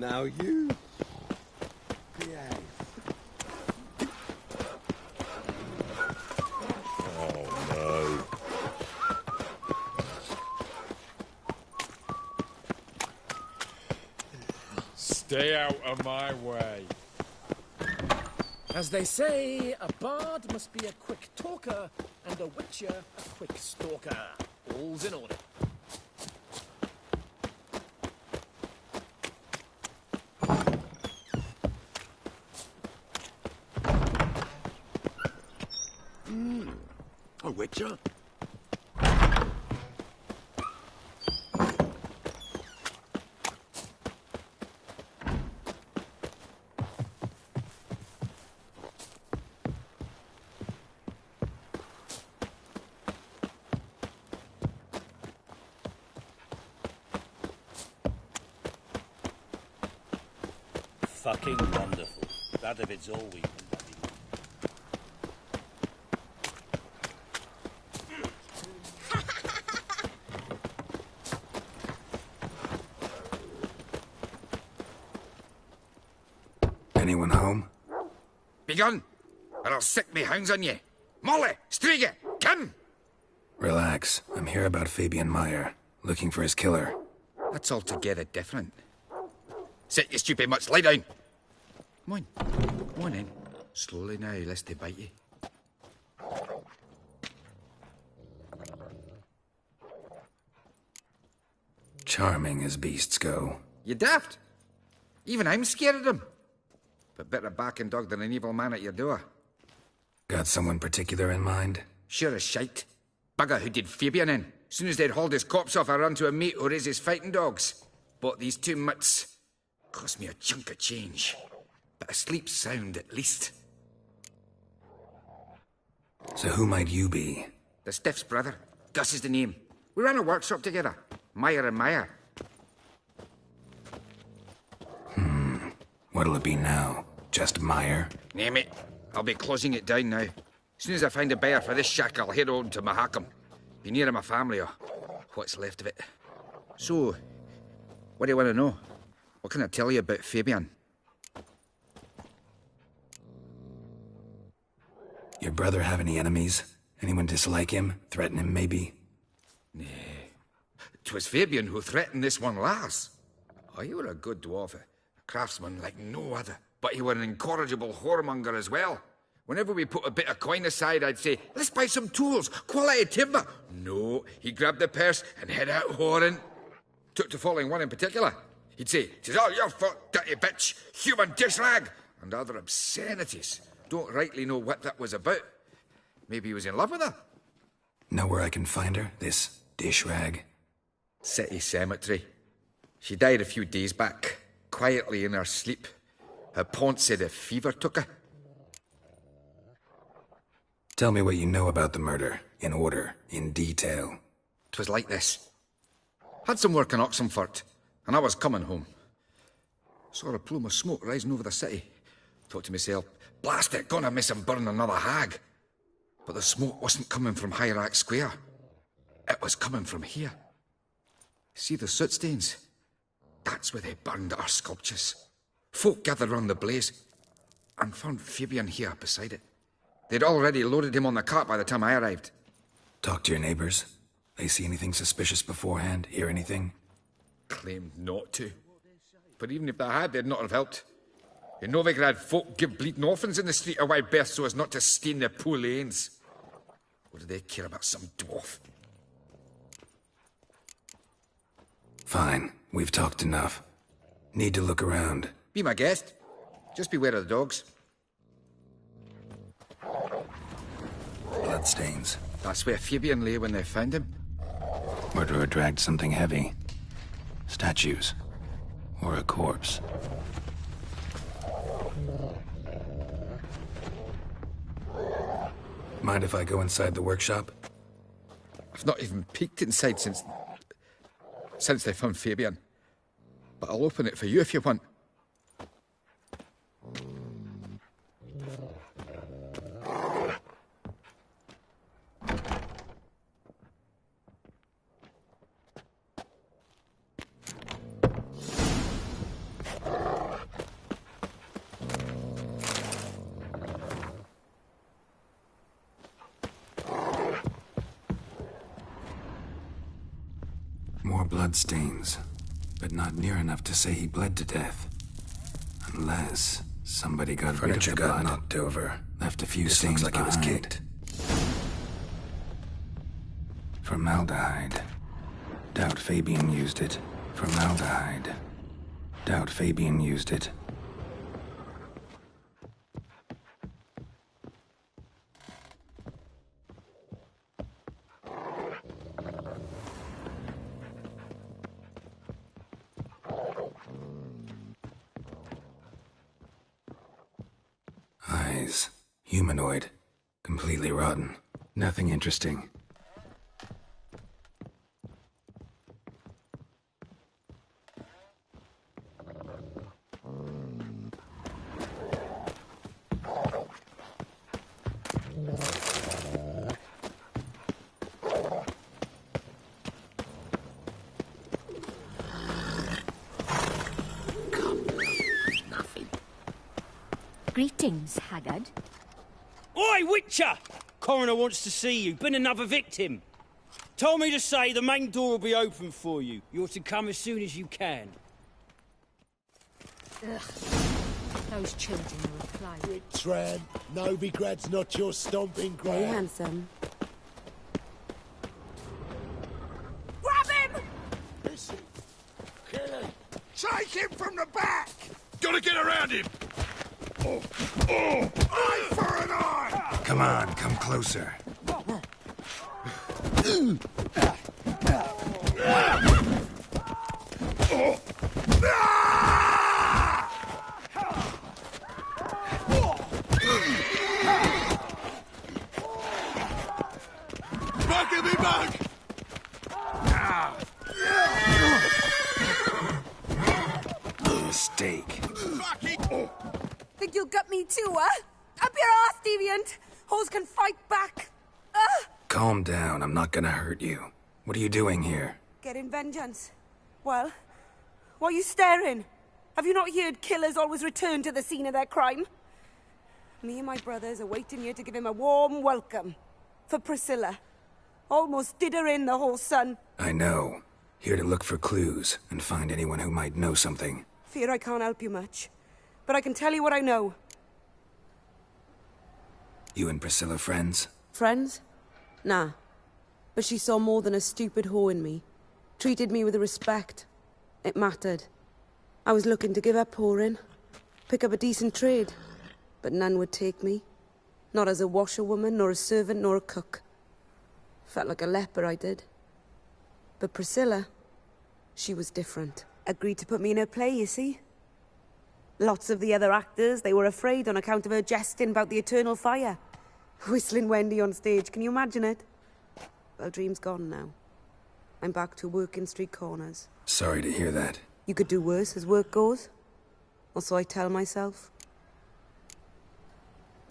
Now you behave. Oh, no. Stay out of my way. As they say, a bard must be a quick talker, and a witcher a quick stalker. All's in order. A witcher? Fucking wonderful. That if it's all we can bloody want. Anyone home? Begone, or I'll sick me hounds on ye. Molly, Striege, come! Relax. I'm here about Fabian Meyer, looking for his killer. That's altogether different. Sit, you stupid mutts, lie down. Come on in. Slowly now, lest they bite you. Charming as beasts go. You daft. Even I'm scared of them. But better back and dog than an evil man at your door. Got someone particular in mind? Sure as shite. Bugger who did Fabian in. Soon as they'd hauled his corpse off, I run to a mate who raises fighting dogs. Bought these two mutts. Cost me a chunk of change. But I sleep sound at least. So who might you be? The Stiff's brother. Gus is the name. We ran a workshop together. Meyer and Meyer. What'll it be now? Just Meyer? Name it. I'll be closing it down now. As soon as I find a buyer for this shack, I'll head on to Mahakam. Be near my family, or what's left of it. So, what do you want to know? What can I tell you about Fabian? Your brother have any enemies? Anyone dislike him? Threaten him, maybe? Nay. 'Twas Fabian who threatened this one last. Oh, you were a good dwarf, a craftsman like no other. But you were an incorrigible whoremonger as well. Whenever we put a bit of coin aside, I'd say, let's buy some tools, quality timber. No, he grabbed the purse and head out whoring. Took to following one in particular. He'd say, "'Tis all your fault, dirty bitch, human dish rag," and other obscenities. Don't rightly know what that was about. Maybe he was in love with her. Know where I can find her, this dish rag? City Cemetery. She died a few days back, quietly in her sleep. Her pont said a fever took her. Tell me what you know about the murder, in order, in detail. 'Twas like this. Had some work in Oxenfurt, and I was coming home. Saw a plume of smoke rising over the city. Thought to myself, blast it, gonna miss him burn another hag. But the smoke wasn't coming from Hierarch Square. It was coming from here. See the soot stains? That's where they burned our sculptures. Folk gathered round the blaze, and found Fabian here beside it. They'd already loaded him on the cart by the time I arrived. Talk to your neighbors. They see anything suspicious beforehand? Hear anything? Claimed not to. But even if they had, they'd not have helped. In Novigrad, folk give bleeding orphans in the street a wide berth so as not to stain their poor lanes. What do they care about some dwarf? Fine. We've talked enough. Need to look around. Be my guest. Just beware of the dogs. Bloodstains. That's where Fabian lay when they found him. Murderer dragged something heavy. Statues. Or a corpse. Mind if I go inside the workshop? I've not even peeked inside since they found Fabian. But I'll open it for you if you want. More bloodstains, but not near enough to say he bled to death. Unless somebody got rid of the blood, knocked over, left a few stains like it was kicked. Formaldehyde. Doubt Fabian used it. Formaldehyde. Doubt Fabian used it. Eyes. Humanoid. Completely rotten. Nothing interesting. Greetings, Haggard. Oi, Witcher! Coroner wants to see you. Been another victim. Told me to say the main door will be open for you. You're to come as soon as you can. Ugh. Those children are a plague. Quick, Tran. Novigrad's not your stomping ground. Very handsome. Grab him! Listen. Kill him. Take him from the back! Gotta get around him! Eye for an eye! Come on, come closer. Bug me bug! Mistake. Think you'll gut me too, huh? Up your ass, deviant! Hoes can fight back! Calm down, I'm not gonna hurt you. What are you doing here? Getting vengeance. Well, why are you staring? Have you not heard killers always return to the scene of their crime? Me and my brothers are waiting here to give him a warm welcome. For Priscilla. Almost did her in, the whole son. I know. Here to look for clues and find anyone who might know something. Fear I can't help you much. But I can tell you what I know. You and Priscilla friends? Friends? Nah. But she saw more than a stupid whore in me. Treated me with respect. It mattered. I was looking to give up whoring. Pick up a decent trade. But none would take me. Not as a washerwoman, nor a servant, nor a cook. Felt like a leper, I did. But Priscilla, she was different. Agreed to put me in her play, you see? Lots of the other actors, they were afraid on account of her jesting about the eternal fire. Whistling Wendy on stage, can you imagine it? Well, dream's gone now. I'm back to working street corners. Sorry to hear that. You could do worse as work goes. Or so I tell myself.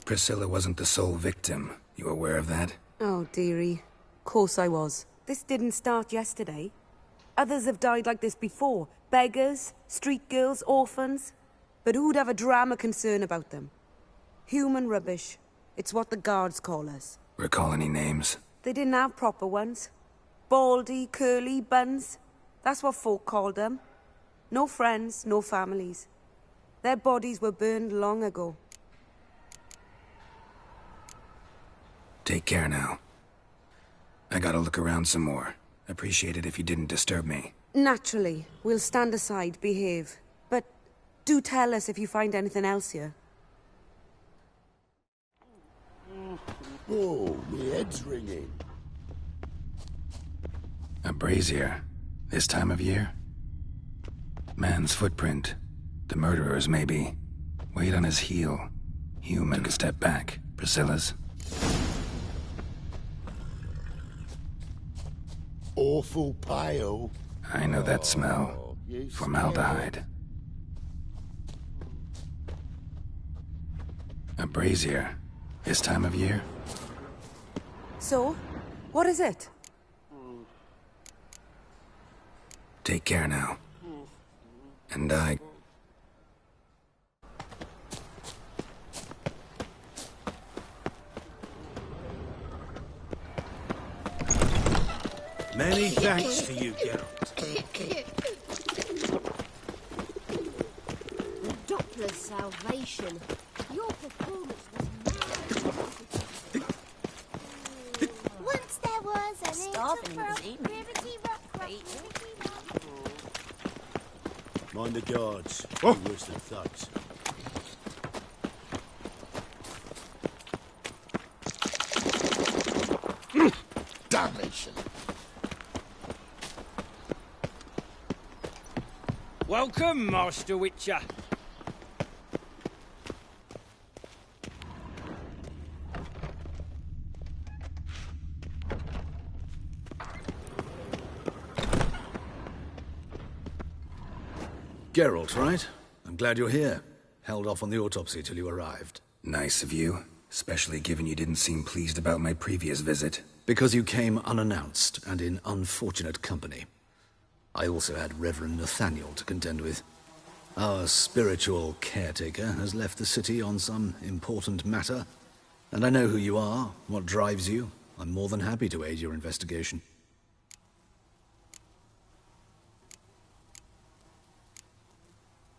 Priscilla wasn't the sole victim. You aware of that? Oh, dearie. Course I was. This didn't start yesterday. Others have died like this before. Beggars, street girls, orphans. But who'd have a drama concern about them? Human rubbish. It's what the guards call us. Recall any names? They didn't have proper ones. Baldy, curly, buns. That's what folk called them. No friends, no families. Their bodies were burned long ago. Take care now. I gotta look around some more. Appreciate it if you didn't disturb me. Naturally. We'll stand aside, behave. But do tell us if you find anything else here. Oh, my head's ringing. A brazier. This time of year? Man's footprint. The murderer's, maybe. Weight on his heel. Human. Took a step back. Priscilla's. Awful pale. I know that smell. You Formaldehyde. A brazier. This time of year? So, what is it? Take care now. And I... Many thanks to you, Geralt. The Doppler's salvation. Your performance was mad. Once there was an Starving was eaten. Mind the guards. They're worse than thugs. Damnation. Welcome, Master Witcher. Geralt, right? I'm glad you're here. Held off on the autopsy till you arrived. Nice of you, especially given you didn't seem pleased about my previous visit. Because you came unannounced and in unfortunate company. I also had Reverend Nathaniel to contend with. Our spiritual caretaker has left the city on some important matter, and I know who you are, what drives you. I'm more than happy to aid your investigation.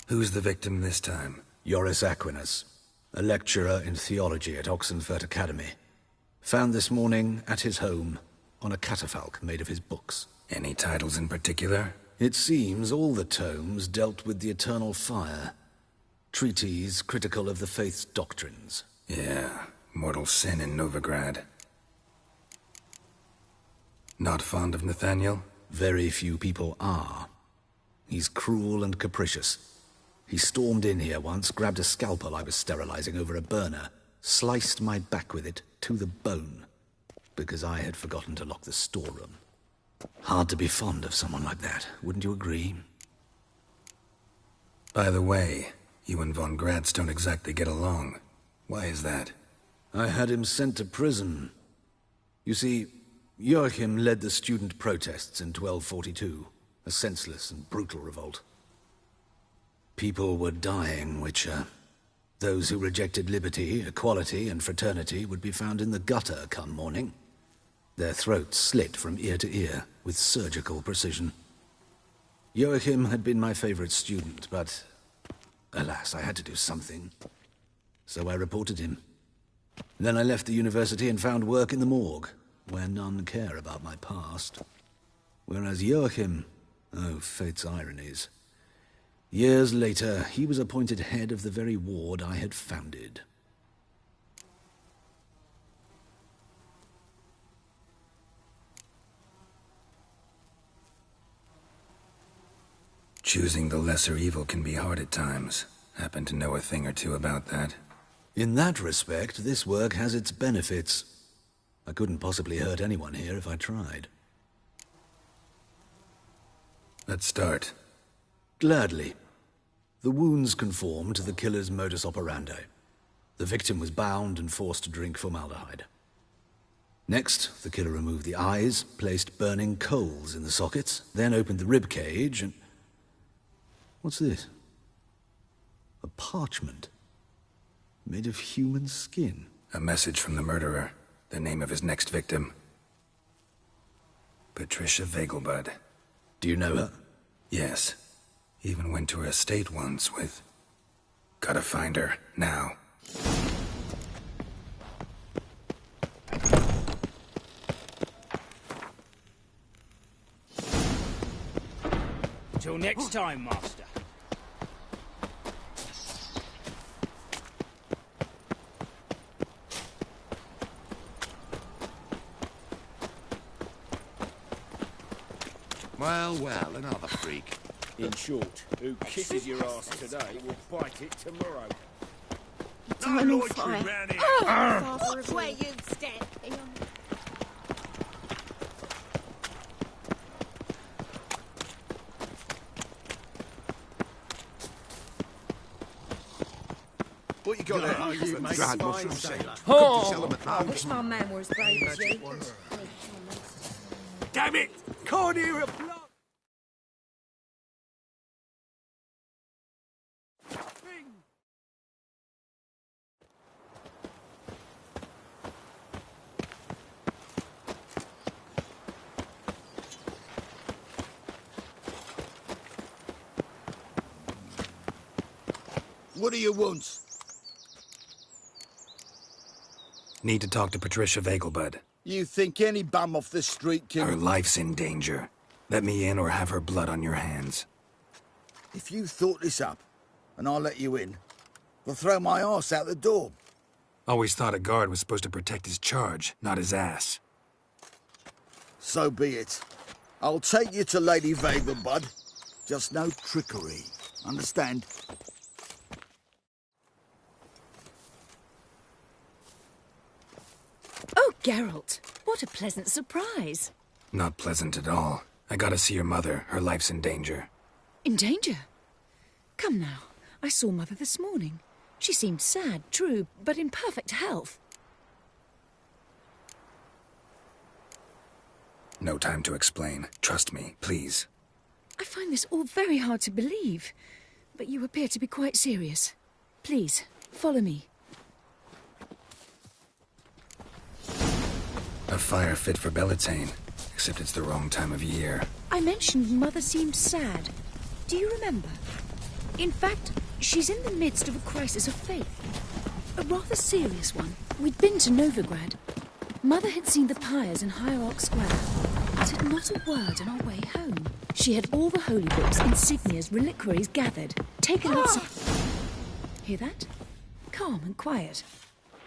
Who's the victim this time? Joris Aquinas, a lecturer in theology at Oxenfurt Academy. Found this morning at his home on a catafalque made of his books. Any titles in particular? It seems all the tomes dealt with the eternal fire. Treatises critical of the faith's doctrines. Yeah, mortal sin in Novigrad. Not fond of Nathaniel? Very few people are. He's cruel and capricious. He stormed in here once, grabbed a scalpel I was sterilizing over a burner, sliced my back with it to the bone, because I had forgotten to lock the storeroom. Hard to be fond of someone like that, wouldn't you agree? By the way, you and von Gratz don't exactly get along. Why is that? I had him sent to prison. You see, Joachim led the student protests in 1242, a senseless and brutal revolt. People were dying, Witcher. Those who rejected liberty, equality, and fraternity would be found in the gutter come morning. Their throats slit from ear to ear, with surgical precision. Joachim had been my favorite student, but alas, I had to do something. So I reported him. Then I left the university and found work in the morgue, where none care about my past. Whereas Joachim, oh, fate's ironies. Years later, he was appointed head of the very ward I had founded. Choosing the lesser evil can be hard at times. Happen to know a thing or two about that. In that respect, this work has its benefits. I couldn't possibly hurt anyone here if I tried. Let's start. Gladly. The wounds conform to the killer's modus operandi. The victim was bound and forced to drink formaldehyde. Next, the killer removed the eyes, placed burning coals in the sockets, then opened the rib cage and... What's this? A parchment. Made of human skin. A message from the murderer. The name of his next victim. Patricia Vegelbud. Do you know her? Yes. Even went to her estate once with... Gotta find her, now. Till next time, Master. Well, well, another freak. In short, who kisses your ass today will bite it tomorrow. No loitering round here. Watch where you step. What you got there? Oh, you made Dried fine, mushroom sailor. salad. Oh. Cooked salmon. I wish my man were as brave as you. Damn it! Can't hear a plug! What do you want? Need to talk to Patricia Vegelbud. You think any bum off the street can... Her life's in danger. Let me in or have her blood on your hands. If you thought this up, and I'll let you in, I'll throw my arse out the door. Always thought a guard was supposed to protect his charge, not his ass. So be it. I'll take you to Lady Vegelbud. Just no trickery. Understand? Oh, Geralt, what a pleasant surprise. Not pleasant at all. I gotta see your mother. Her life's in danger. In danger? Come now. I saw Mother this morning. She seemed sad, true, but in perfect health. No time to explain. Trust me, please. I find this all very hard to believe, but you appear to be quite serious. Please, follow me. A fire fit for Bellatane, except it's the wrong time of year. I mentioned Mother seemed sad. Do you remember? In fact, she's in the midst of a crisis of faith. A rather serious one. We'd been to Novigrad. Mother had seen the pyres in Hierarch Square, uttered not a word on our way home. She had all the holy books, insignias, reliquaries gathered, taken outside... Hear that? Calm and quiet.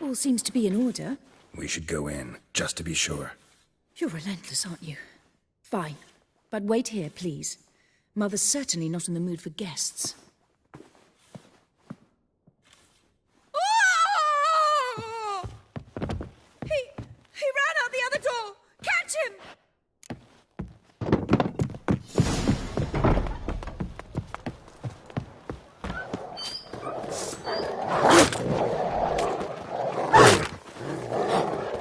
All seems to be in order. We should go in, just to be sure. You're relentless, aren't you? Fine. But wait here, please. Mother's certainly not in the mood for guests. He ran out the other door! Catch him!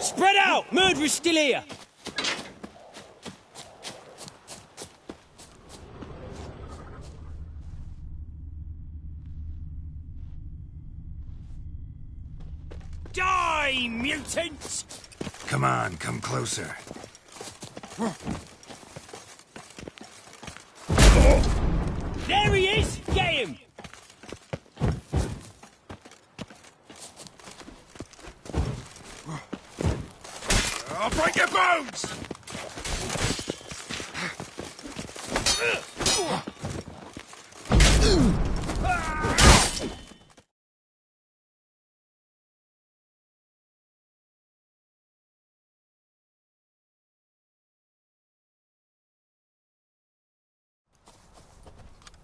Spread out! Murderer's still here! Die, mutant! Come on, come closer. There he is! Get him! I'll break your bones!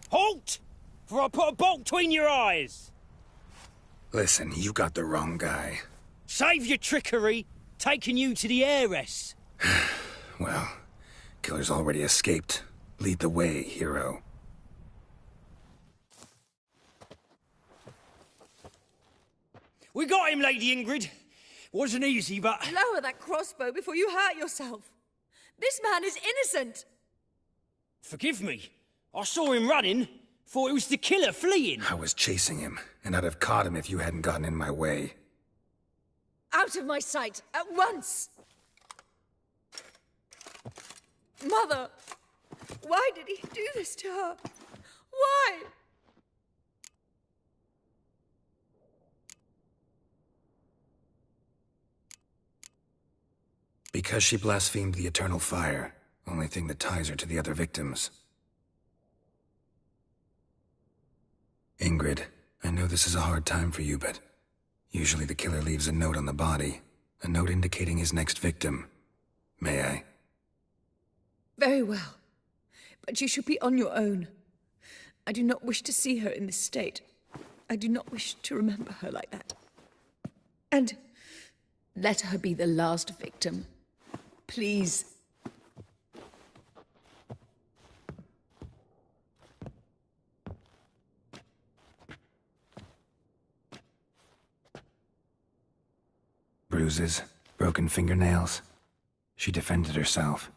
Halt! For I put a bolt between your eyes! Listen, you got the wrong guy. Save your trickery! Taking you to the heiress! Well, killer's already escaped. Lead the way, hero. We got him, Lady Ingrid. Wasn't easy, but... Lower that crossbow before you hurt yourself. This man is innocent. Forgive me. I saw him running. Thought it was the killer fleeing. I was chasing him, and I'd have caught him if you hadn't gotten in my way. Out of my sight, at once! Mother! Why did he do this to her? Why? Because she blasphemed the eternal fire. Only thing that ties her to the other victims. Ingrid, I know this is a hard time for you, but usually the killer leaves a note on the body. A note indicating his next victim. May I? Very well. But you should be on your own. I do not wish to see her in this state. I do not wish to remember her like that. And let her be the last victim. Please. Bruises, broken fingernails. She defended herself.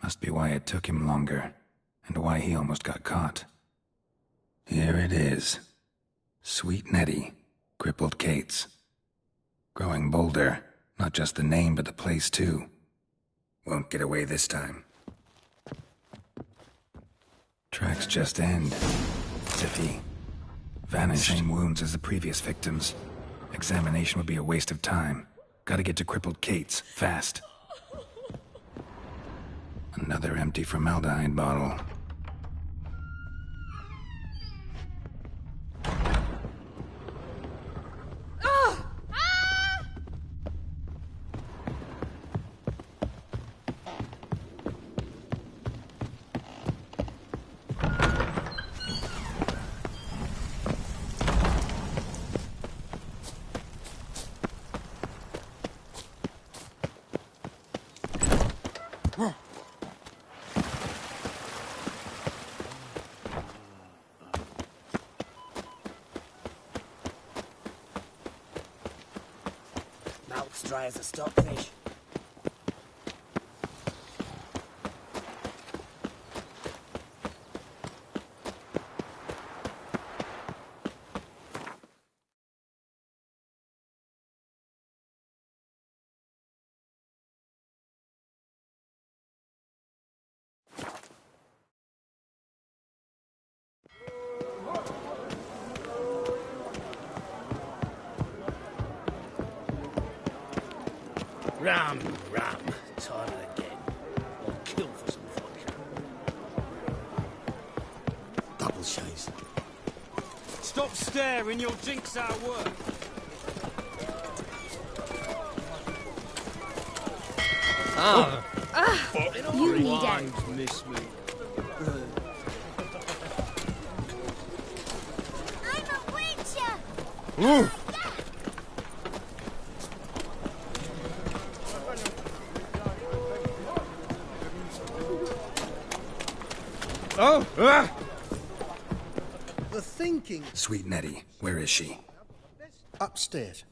Must be why it took him longer, and why he almost got caught. Here it is. Sweet Nettie, crippled Kate's. Growing bolder, not just the name but the place too. Won't get away this time. Tracks just end. Zippy. Vanished. Same wounds as the previous victims. Examination would be a waste of time. Gotta get to crippled Kate's, fast. Another empty formaldehyde bottle. Mouth's dry as a stockfish. Rum, time and again. I'll kill for some vodka. Double chase. Stop staring, you'll jinx our work. You need it. Miss me. I'm a witcher! The thinking Sweet Nettie, where is she? upstairs.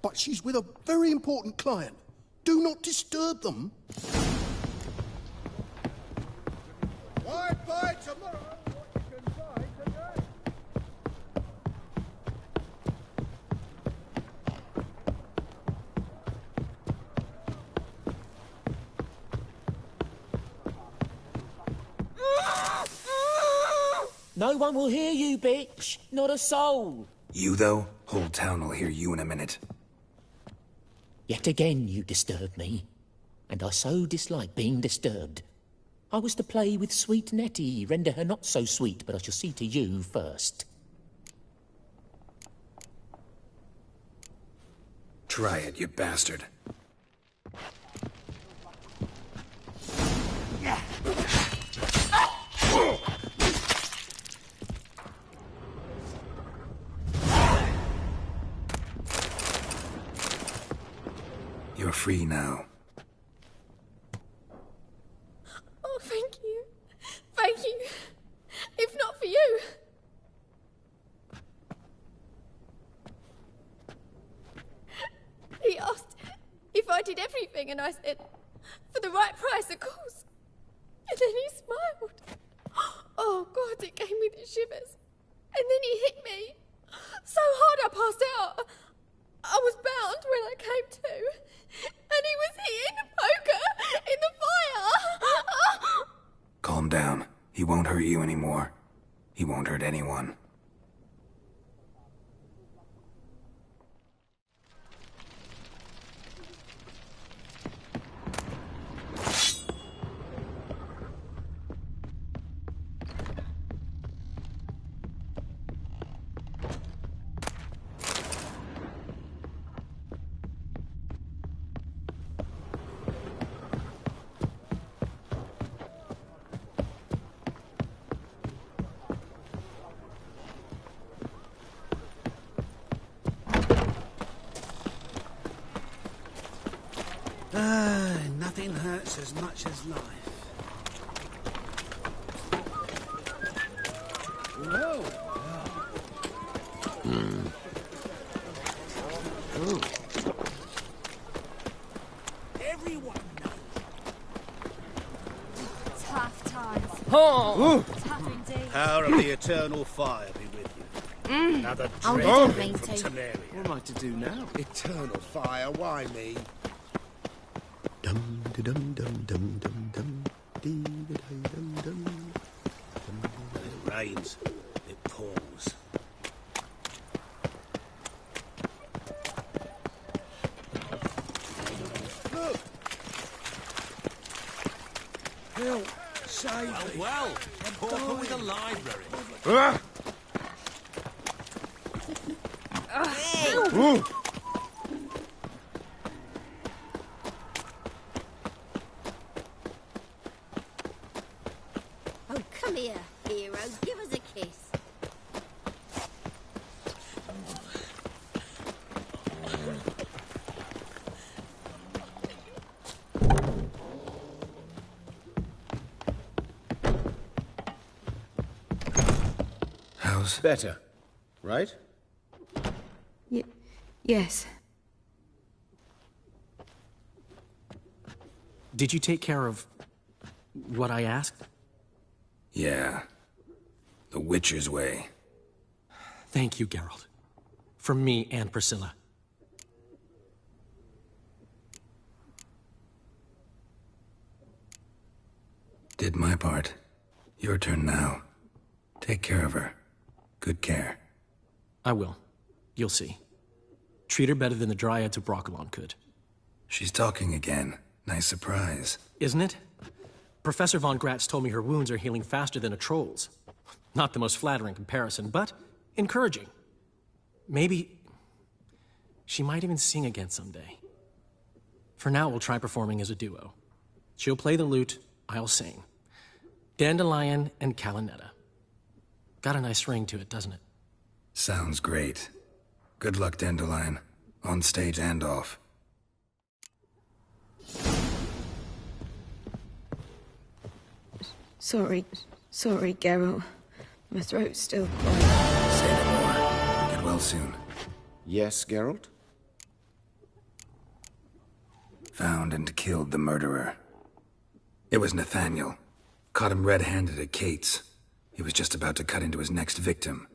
But she's with a very important client. Do not disturb them. Why buy tomorrow what you can buy today? No one will hear you, bitch. Not a soul. You, though? Whole town will hear you in a minute. Yet again you disturb me, and I so dislike being disturbed. I was to play with sweet Nettie, render her not so sweet, but I shall see to you first. Try it, you bastard. You're free now. Oh, thank you. Thank you. If not for you. He asked if I did everything, and I said, for the right price, of course. And then he smiled. Oh, God, it gave me the shivers. And then he hit me. So hard I passed out. I was bound when I came to. And he was hitting the poker in the fire. Calm down. He won't hurt you anymore. He won't hurt anyone. Nothing hurts as much as life. Whoa. Everyone knows. Tough times. Oh. Tough indeed. Power of the eternal fire be with you. Another I'll dread need to thing be from too. Temeria. What am I to do now? Eternal fire, why me? Dum da dum dum dum dum dum dee da da dum dum. It rains, it pours. Phil, save me. Well, Pauper with a library. Oh, come here, hero. Give us a kiss. How's... Better, right? Yes. Did you take care of what I asked? Yeah. The Witcher's way. Thank you, Geralt. From me and Priscilla. Did my part. Your turn now. Take care of her. Good care. I will. You'll see. Treat her better than the Dryads of Brokilon could. She's talking again. Nice surprise. Isn't it? Professor von Gratz told me her wounds are healing faster than a troll's. Not the most flattering comparison, but encouraging. Maybe she might even sing again someday. For now, we'll try performing as a duo. She'll play the lute, I'll sing. Dandelion and Calinetta. Got a nice ring to it, doesn't it? Sounds great. Good luck, Dandelion. On stage and off. Sorry, Geralt. My throat's still quite... Say no more. Get well soon. Yes, Geralt? Found and killed the murderer. It was Nathaniel. Caught him red-handed at Kate's. He was just about to cut into his next victim.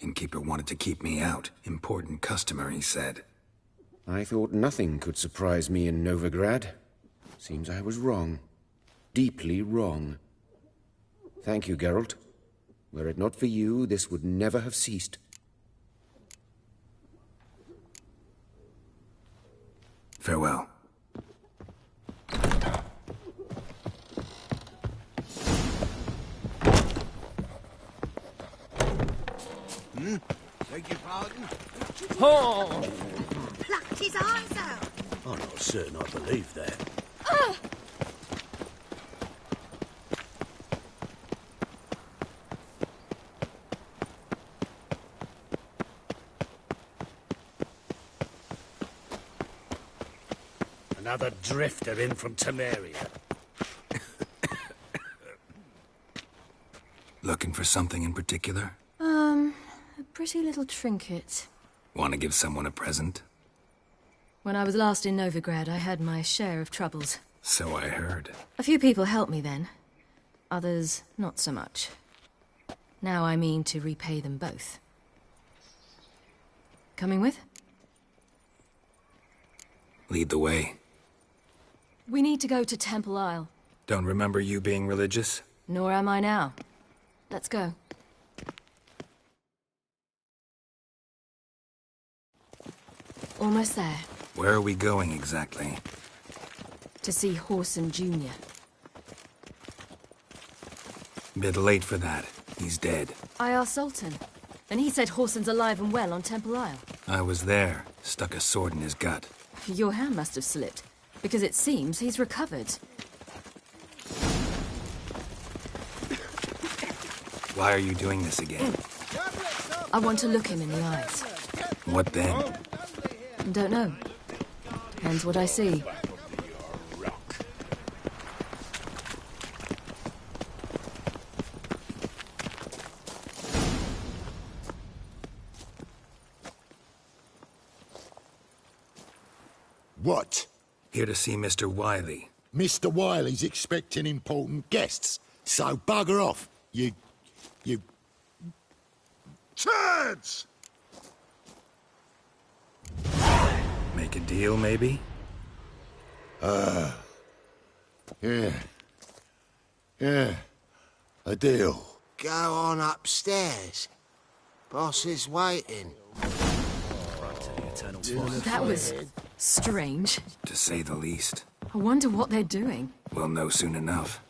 Innkeeper wanted to keep me out. Important customer, he said. I thought nothing could surprise me in Novigrad. Seems I was wrong. Deeply wrong. Thank you, Geralt. Were it not for you, this would never have ceased. Farewell. Beg your pardon? Oh! Plucked his eyes out. I'm not certain I believe that. Another drifter in from Temeria. Looking for something in particular? A pretty little trinket. Want to give someone a present? When I was last in Novigrad, I had my share of troubles. So I heard. A few people helped me then. Others, not so much. Now I mean to repay them both. Coming with? Lead the way. We need to go to Temple Isle. Don't remember you being religious? Nor am I now. Let's go. Almost there. Where are we going exactly? To see Whoreson Jr. Bit late for that. He's dead. I asked Sultan, and he said Whoreson's alive and well on Temple Isle. I was there. Stuck a sword in his gut. Your hand must have slipped, because it seems he's recovered. Why are you doing this again? I want to look him in the eyes. What then? Don't know. Depends what I see. What? Here to see Mr. Wiley. Mr. Wiley's expecting important guests, so bugger off, you... Turds! Make a deal, maybe? Yeah. A deal. Go on upstairs. Boss is waiting. That was strange. To say the least. I wonder what they're doing. We'll know soon enough.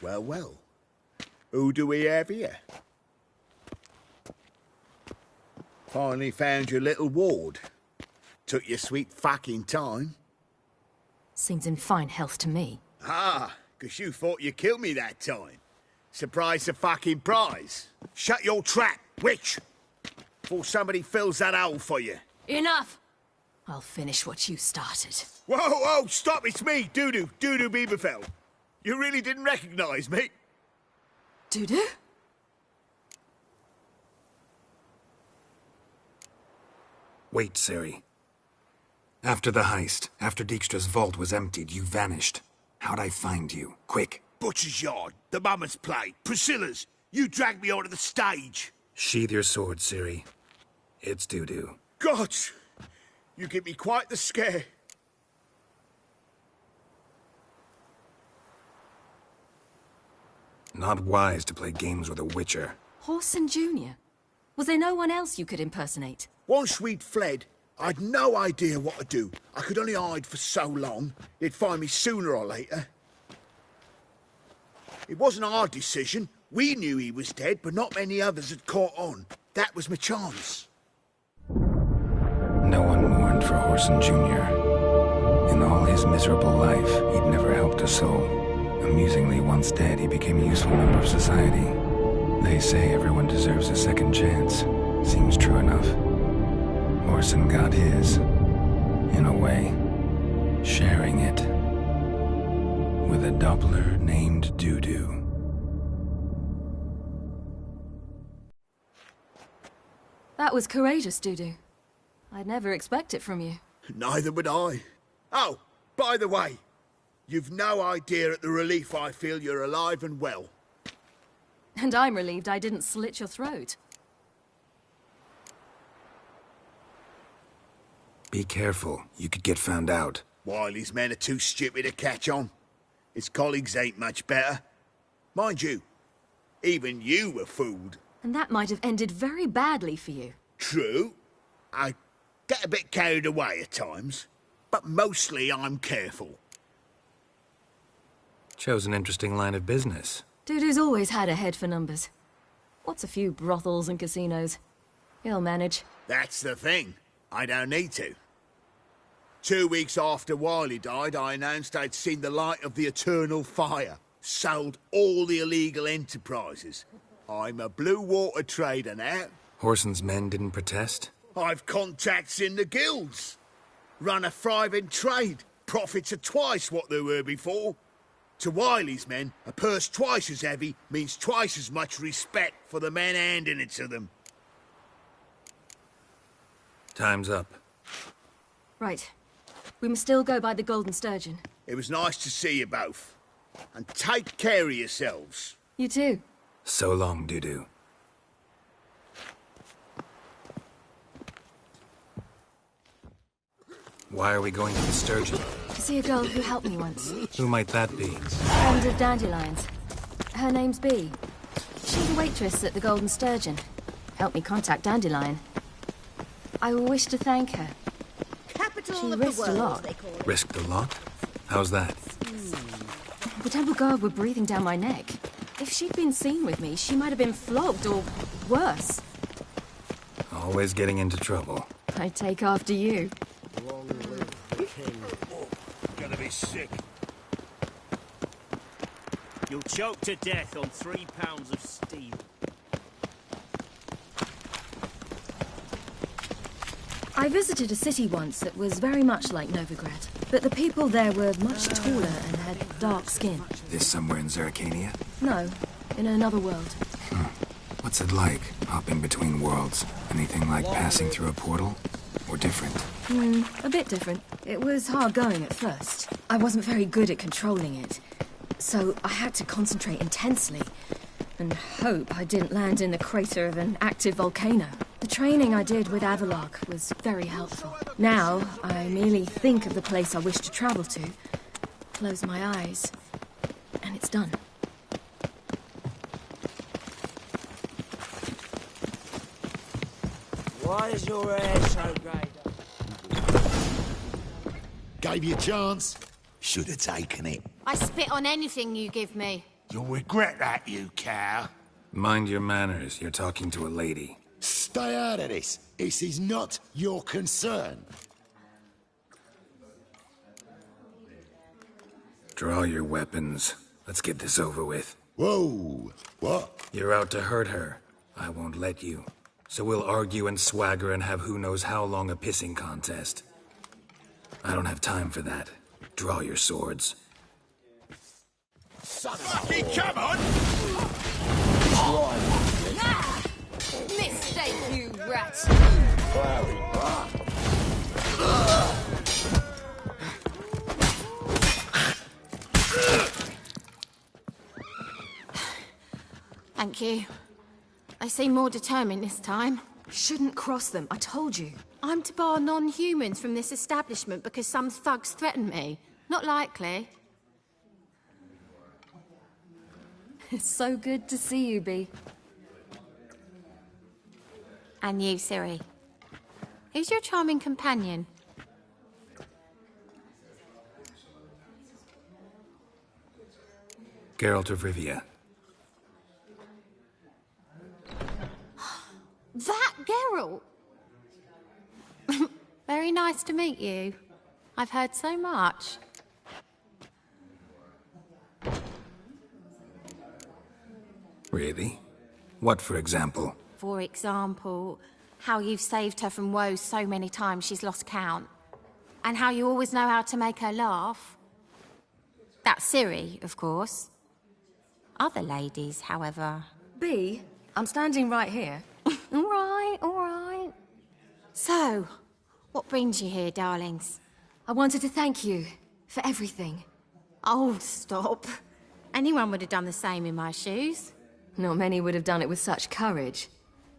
Well, well. Who do we have here? Finally found your little ward. Took your sweet fucking time. Seems in fine health to me. Ah, 'cause you thought you killed me that time. Surprise the fucking prize. Shut your trap, witch! Before somebody fills that hole for you. Enough! I'll finish what you started. Whoa, whoa, stop, it's me, Dudu Bieberfeld. You really didn't recognize me? Dudu? Wait, Ciri. After the heist, after Dijkstra's vault was emptied, you vanished. How'd I find you? Quick. Butcher's Yard, the Mama's Plate, Priscilla's. You dragged me onto the stage. Sheathe your sword, Ciri. It's Dudu. God, you give me quite the scare. Not wise to play games with a witcher. Horson Jr.? Was there no one else you could impersonate? Once we'd fled, I'd no idea what to do. I could only hide for so long. They'd find me sooner or later. It wasn't our decision. We knew he was dead, but not many others had caught on. That was my chance. No one mourned for Horson Jr. In all his miserable life, he'd never helped a soul. Amusingly, once dead, he became a useful member of society. They say everyone deserves a second chance. Seems true enough. Horson got his, in a way, sharing it with a Doppler named Dudu. That was courageous, Dudu. I'd never expect it from you. Neither would I. Oh, by the way, you've no idea at the relief I feel you're alive and well. And I'm relieved I didn't slit your throat. Be careful. You could get found out. Wiley's men are too stupid to catch on. His colleagues ain't much better. Mind you, even you were fooled. And that might have ended very badly for you. True. I get a bit carried away at times, but mostly I'm careful. Chose an interesting line of business. Dudu's always had a head for numbers. What's a few brothels and casinos? He'll manage. That's the thing. I don't need to. 2 weeks after Wiley died, I announced I'd seen the light of the eternal fire. Sold all the illegal enterprises. I'm a blue water trader now. Horson's men didn't protest? I've contacts in the guilds. Run a thriving trade. Profits are twice what they were before. To Wiley's men, a purse twice as heavy means twice as much respect for the men handing it to them. Time's up. Right. We must still go by the Golden Sturgeon. It was nice to see you both. And take care of yourselves. You too. So long, Dudu. Why are we going to the Sturgeon? To see a girl who helped me once. Who might that be? Friend of Dandelion's. Her name's Bee. She's a waitress at the Golden Sturgeon. Helped me contact Dandelion. I wish to thank her. She risked a lot. Risked a lot? How's that? The temple guard were breathing down my neck. If she'd been seen with me, she might have been flogged or worse. Always getting into trouble. I take after you. Gonna be sick. You'll choke to death on 3 pounds of steel. I visited a city once that was very much like Novigrad, but the people there were much taller and had dark skin. This somewhere in Zerrikania? No, in another world. What's it like, hopping between worlds? Anything like passing through a portal? Or different? A bit different. It was hard going at first. I wasn't very good at controlling it, so I had to concentrate intensely and hope I didn't land in the crater of an active volcano. The training I did with Avalok was very helpful. Now, I merely think of the place I wish to travel to, close my eyes, and it's done. Why is your hair so grey? Gave you a chance. Should have taken it. I spit on anything you give me. You'll regret that, you cow. Mind your manners. You're talking to a lady. Stay out of this. This is not your concern. Draw your weapons. Let's get this over with. Whoa! What? You're out to hurt her. I won't let you. So we'll argue and swagger and have who knows how long a pissing contest. I don't have time for that. Draw your swords. Fucking come on! Mistake, you rat! Thank you. They seem more determined this time. Shouldn't cross them, I told you. I'm to bar non-humans from this establishment because some thugs threaten me. Not likely. It's so good to see you, Bee. And you, Ciri. Who's your charming companion? Geralt of Rivia. That Geralt! Very nice to meet you. I've heard so much. Really? What, for example? For example, how you've saved her from woes so many times she's lost count. And how you always know how to make her laugh. That's Ciri, of course. Other ladies, however... Bee, I'm standing right here. All right. So, what brings you here, darlings? I wanted to thank you for everything. Oh, stop. Anyone would have done the same in my shoes. Not many would have done it with such courage.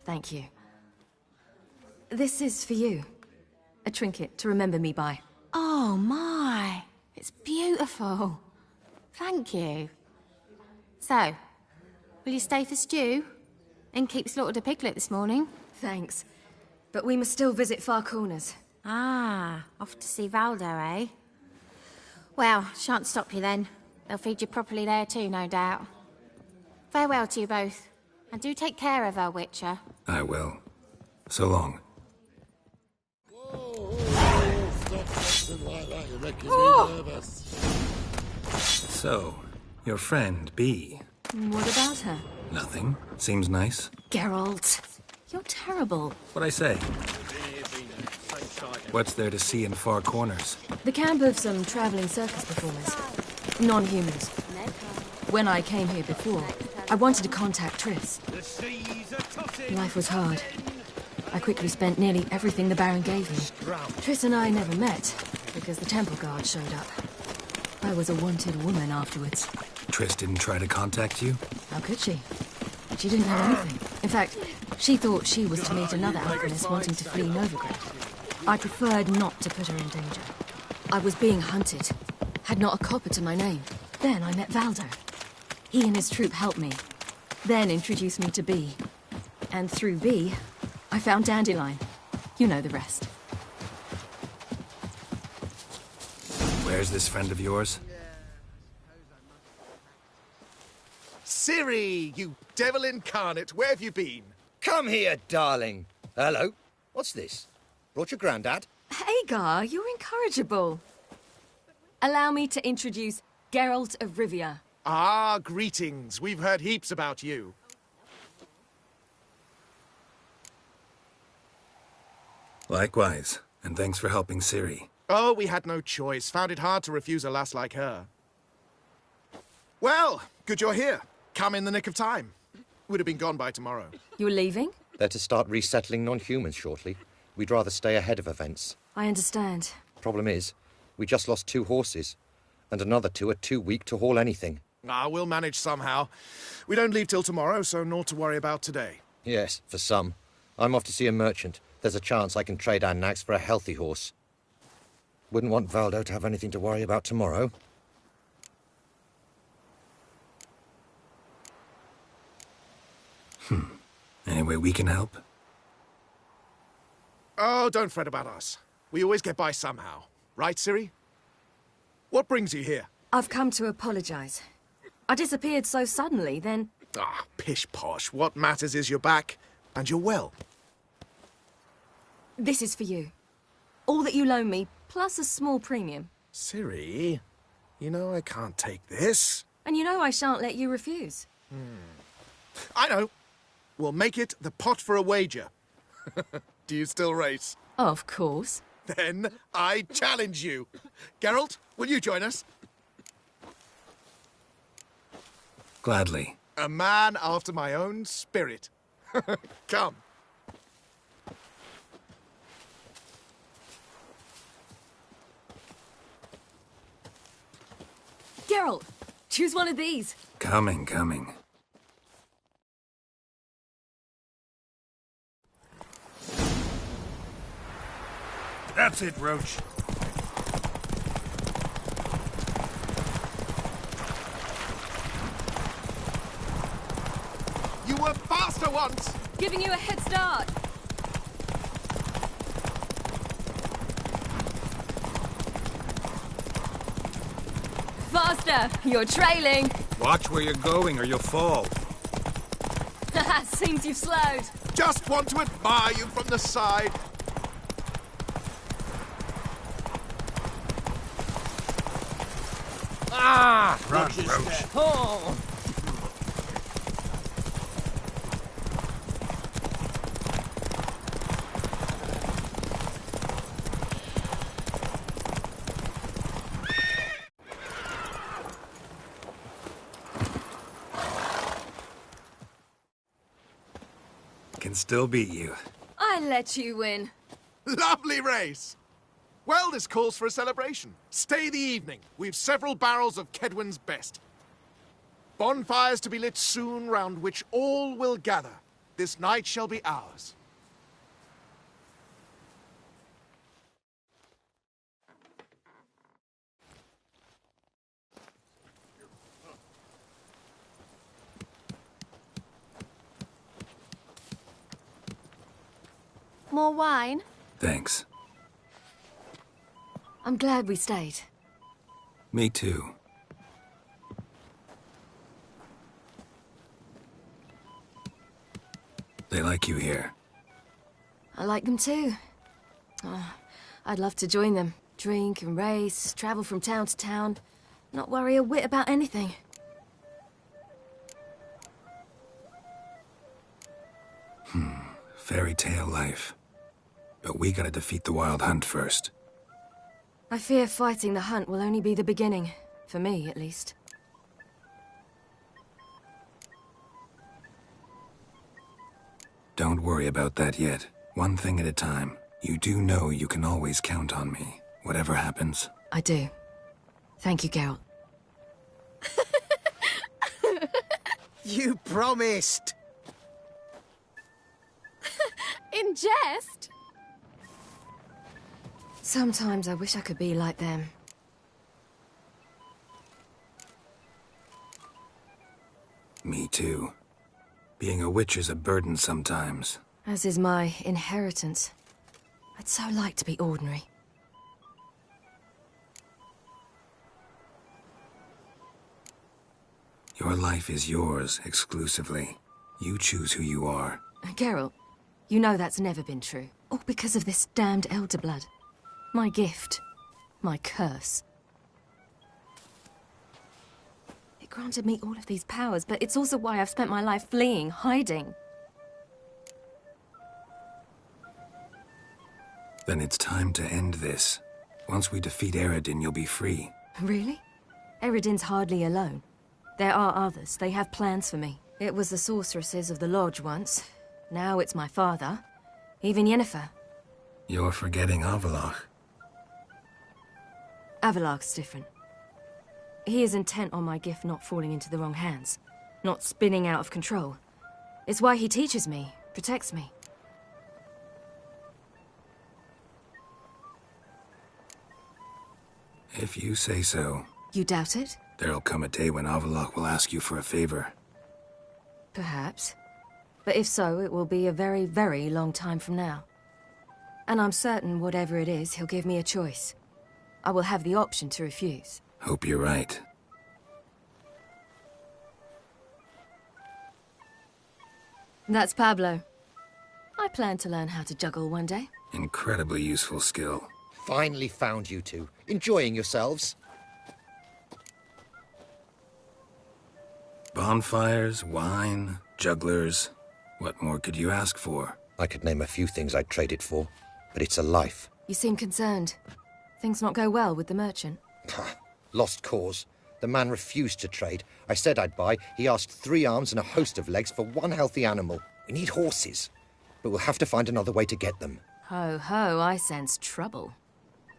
Thank you. This is for you. A trinket to remember me by. Oh, my. It's beautiful. Thank you. So, will you stay for stew? And keep slaughtered a piglet this morning? Thanks. But we must still visit Far Corners. Ah, off to see Valdo, eh? Well, shan't stop you then. They'll feed you properly there too, no doubt. Farewell to you both. And do take care of her, Witcher. I will. So long. So, your friend, Bee. What about her? Nothing. Seems nice. Geralt, you're terrible. What'd I say? What's there to see in Far Corners? The camp of some traveling circus performers. Non-humans. When I came here before, I wanted to contact Triss. Life was hard. I quickly spent nearly everything the Baron gave me. Triss and I never met, because the temple guard showed up. I was a wanted woman afterwards. Triss didn't try to contact you? How could she? She didn't know anything. In fact, she thought she was to meet another alchemist wanting to flee Novigrad. I preferred not to put her in danger. I was being hunted. Had not a copper to my name. Then I met Valdo. He and his troop helped me. Then introduced me to Bee. And through Bee, I found Dandelion. You know the rest. Where's this friend of yours? Ciri, you devil incarnate, where have you been? Come here, darling. Hello. What's this? Brought your granddad? Hagar, you're incorrigible. Allow me to introduce Geralt of Rivia. Ah, greetings. We've heard heaps about you. Likewise, and thanks for helping Ciri. Oh, we had no choice. Found it hard to refuse a lass like her. Well, good you're here. Come in the nick of time. Would have been gone by tomorrow. You're leaving? They're to start resettling non-humans shortly. We'd rather stay ahead of events. I understand. Problem is, we just lost 2 horses, and another 2 are too weak to haul anything. Ah, we'll manage somehow. We don't leave till tomorrow, so naught to worry about today. Yes, for some. I'm off to see a merchant. There's a chance I can trade our nags for a healthy horse. Wouldn't want Valdo to have anything to worry about tomorrow. Any way we can help? Oh, don't fret about us. We always get by somehow. Right, Ciri? What brings you here? I've come to apologize. I disappeared so suddenly, then... Ah, pish-posh. What matters is you're back, and you're well. This is for you. All that you loan me, plus a small premium. Ciri, you know I can't take this. And you know I shan't let you refuse. I know. We'll make it the pot for a wager. Do you still race? Of course. Then I challenge you. Geralt, will you join us? Gladly. A man after my own spirit. Come. Geralt, choose one of these. Coming. That's it, Roach. You were faster once! Giving you a head start. Faster! You're trailing. Watch where you're going or you'll fall. Seems you've slowed. Just want to admire you from the side. Ah! Run, Roach. Oh! Can still beat you. I let you win. Lovely race! Well, this calls for a celebration. Stay the evening. We've several barrels of Kedwen's best. Bonfires to be lit soon, round which all will gather. This night shall be ours. More wine? Thanks. I'm glad we stayed. Me too. They like you here. I like them too. Oh, I'd love to join them. Drink and race, travel from town to town. Not worry a whit about anything. Fairy tale life. But we gotta defeat the Wild Hunt first. I fear fighting the hunt will only be the beginning. For me, at least. Don't worry about that yet. One thing at a time. You do know you can always count on me, whatever happens. I do. Thank you, Geralt. You promised! In jest? Sometimes I wish I could be like them. Me too. Being a witch is a burden sometimes. As is my inheritance. I'd so like to be ordinary. Your life is yours, exclusively. You choose who you are. Geralt, you know that's never been true. All because of this damned Elder Blood. My gift. My curse. It granted me all of these powers, but it's also why I've spent my life fleeing, hiding. Then it's time to end this. Once we defeat Eredin, you'll be free. Really? Eredin's hardly alone. There are others. They have plans for me. It was the sorceresses of the Lodge once. Now it's my father. Even Yennefer. You're forgetting Avallac'h. Avallac'h's different. He is intent on my gift not falling into the wrong hands. Not spinning out of control. It's why he teaches me, protects me. If you say so. You doubt it? There'll come a day when Avallac'h will ask you for a favor. Perhaps. But if so, it will be a very, very long time from now. And I'm certain whatever it is, he'll give me a choice. I will have the option to refuse. Hope you're right. That's Pablo. I plan to learn how to juggle one day. Incredibly useful skill. Finally found you two. Enjoying yourselves? Bonfires, wine, jugglers. What more could you ask for? I could name a few things I'd trade it for, but it's a life. You seem concerned. Things not go well with the merchant? Lost cause. The man refused to trade. I said I'd buy. He asked 3 arms and a host of legs for 1 healthy animal. We need horses, but we'll have to find another way to get them. Ho, ho, I sense trouble.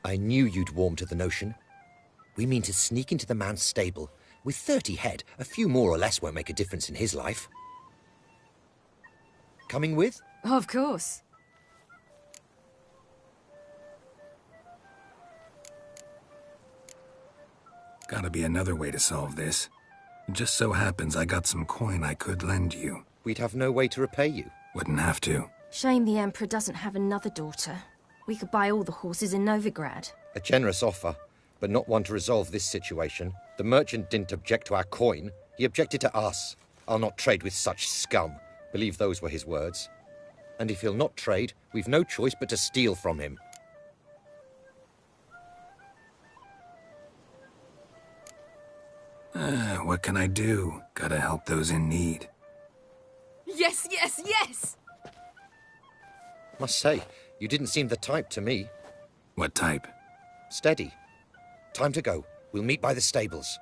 I knew you'd warm to the notion. We mean to sneak into the man's stable. With 30 head, a few more or less won't make a difference in his life. Coming with? Of course. Gotta be another way to solve this. It just so happens I got some coin I could lend you. We'd have no way to repay you. Wouldn't have to. Shame the Emperor doesn't have another daughter. We could buy all the horses in Novigrad. A generous offer, but not one to resolve this situation. The merchant didn't object to our coin. He objected to us. I'll not trade with such scum. Believe those were his words. And if he'll not trade, we've no choice but to steal from him. What can I do? Gotta help those in need. Yes, yes, yes! Must say, you didn't seem the type to me. What type? Steady. Time to go. We'll meet by the stables.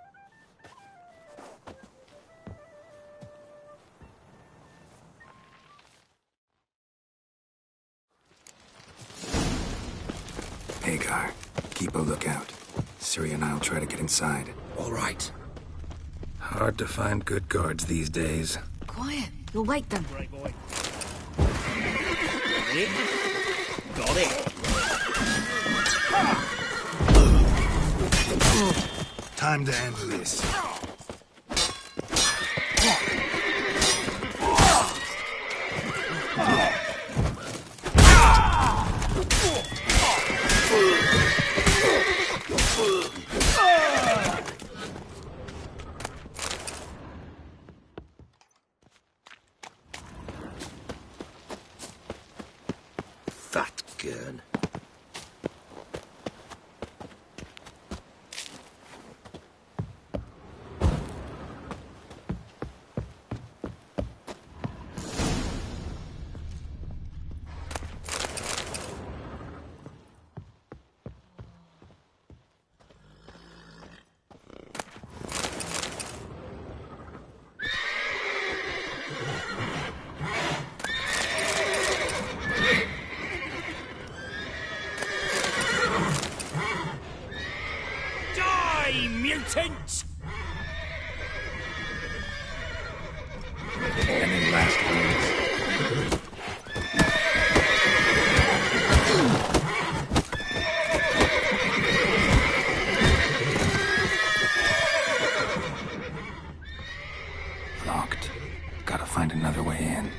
Hagar, keep a lookout. Ciri and I'll try to get inside. All right. Hard to find good guards these days. Quiet. You'll wake them. Great boy. Got it. Time to end this. Fat gurn. Die, mutants! Any last words? Locked. Gotta find another way in.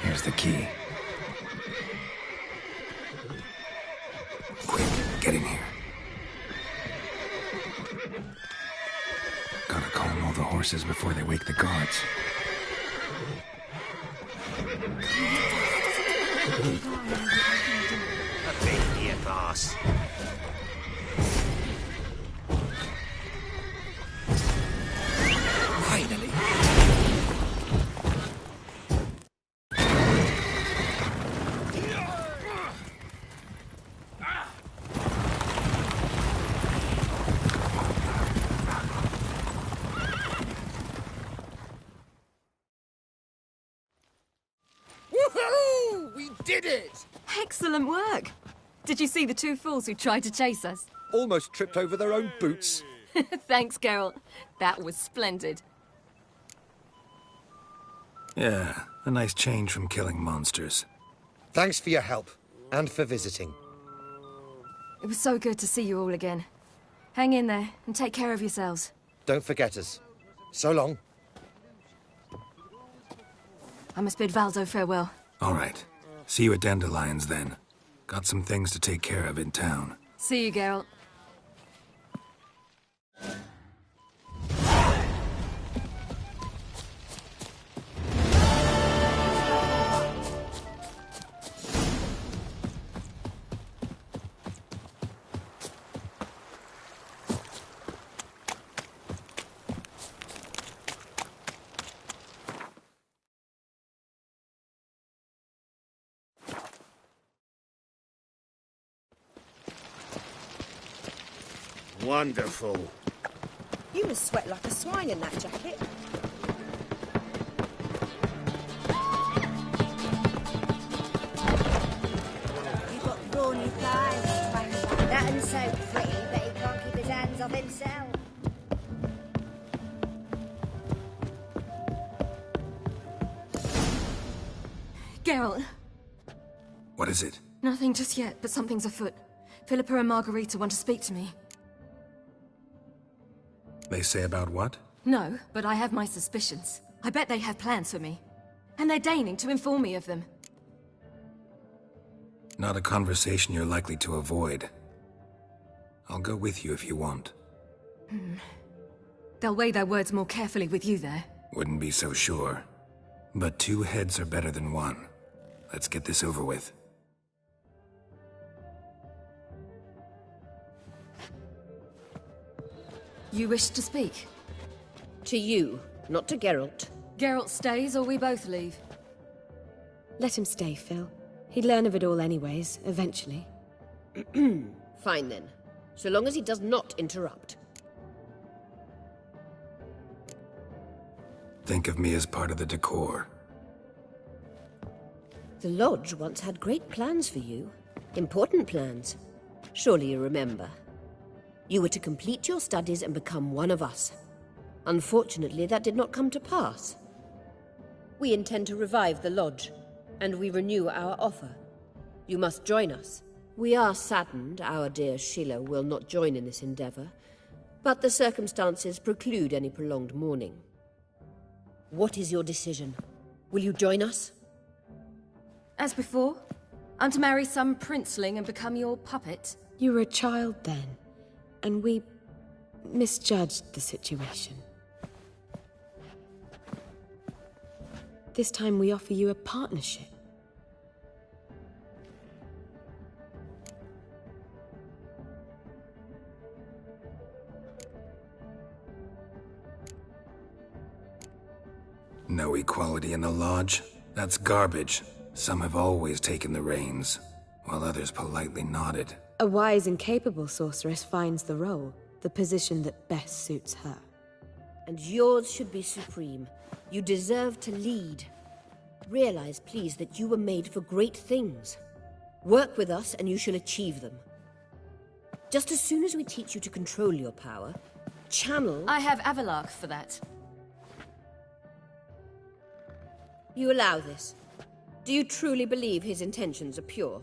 Here's the key. Quick, get in here. Gotta calm all the horses before they wake the guards. A bit here, boss. Finally. Woohoo! We did it! Excellent work. Did you see the 2 fools who tried to chase us? Almost tripped over their own boots. Thanks, Geralt. That was splendid. Yeah, a nice change from killing monsters. Thanks for your help, and for visiting. It was so good to see you all again. Hang in there and take care of yourselves. Don't forget us. So long. I must bid Valdo farewell. All right. See you at Dandelions, then. Got some things to take care of in town. See you, Geralt. Wonderful. You must sweat like a swine in that jacket. You've got brawny thighs. That and so pretty that he can't keep his hands off himself. Geralt. What is it? Nothing just yet, but something's afoot. Philippa and Margarita want to speak to me. They say about what? No, but I have my suspicions. I bet they have plans for me. And they're deigning to inform me of them. Not a conversation you're likely to avoid. I'll go with you if you want. They'll weigh their words more carefully with you there. Wouldn't be so sure. But 2 heads are better than 1. Let's get this over with. You wish to speak? To you, not to Geralt. Geralt stays or we both leave? Let him stay, Phil. He'd learn of it all anyways, eventually. Fine then. So long as he does not interrupt. Think of me as part of the decor. The Lodge once had great plans for you. Important plans. Surely you remember. You were to complete your studies and become one of us. Unfortunately, that did not come to pass. We intend to revive the Lodge, and we renew our offer. You must join us. We are saddened our dear Sheila will not join in this endeavor, but the circumstances preclude any prolonged mourning. What is your decision? Will you join us? As before, I'm to marry some princeling and become your puppet. You were a child then, and we misjudged the situation. This time we offer you a partnership. No equality in the Lodge? That's garbage. Some have always taken the reins, while others politely nodded. A wise and capable sorceress finds the role, the position that best suits her. And yours should be supreme. You deserve to lead. Realize, please, that you were made for great things. Work with us and you shall achieve them. Just as soon as we teach you to control your power, channel... I have Avalark for that. You allow this? Do you truly believe his intentions are pure?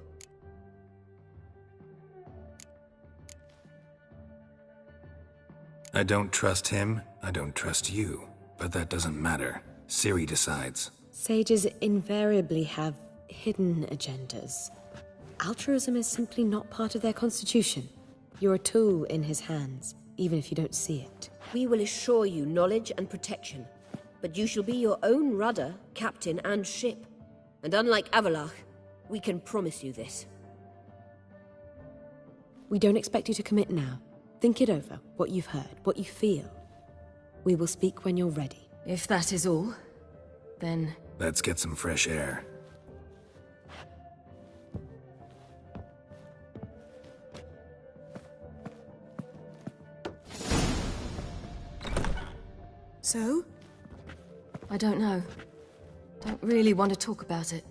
I don't trust him, I don't trust you. But that doesn't matter. Ciri decides. Sages invariably have hidden agendas. Altruism is simply not part of their constitution. You're a tool in his hands, even if you don't see it. We will assure you knowledge and protection, but you shall be your own rudder, captain, and ship. And unlike Avalark, we can promise you this. We don't expect you to commit now. Think it over, what you've heard, what you feel. We will speak when you're ready. If that is all, then... Let's get some fresh air. So? I don't know. Don't really want to talk about it.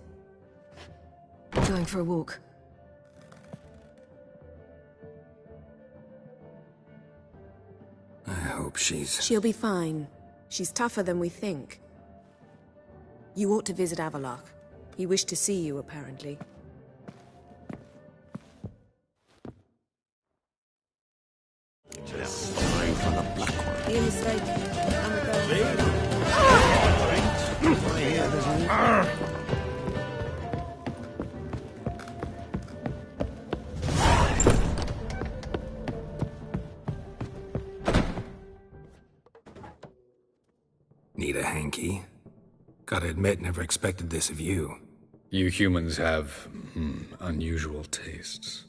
I'm going for a walk. I hope she's... She'll be fine. She's tougher than we think. You ought to visit Avalark. He wished to see you, apparently. You're mistaken. I'm a girl. data hanky. Gotta admit, never expected this of you. You humans have unusual tastes.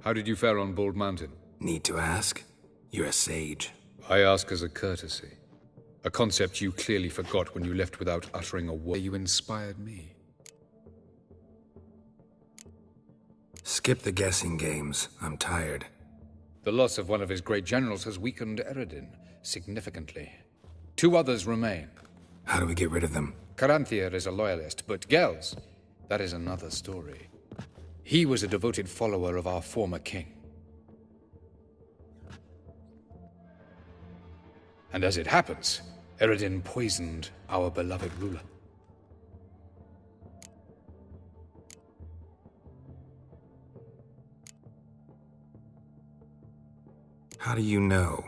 How did you fare on Bald Mountain? Need to ask? You're a sage. I ask as a courtesy. A concept you clearly forgot when you left without uttering a word. You inspired me. Skip the guessing games. I'm tired. The loss of one of his great generals has weakened Eredin significantly. 2 others remain. How do we get rid of them? Caranthir is a loyalist, but Gels, that is another story. He was a devoted follower of our former king. And as it happens, Eredin poisoned our beloved ruler. How do you know?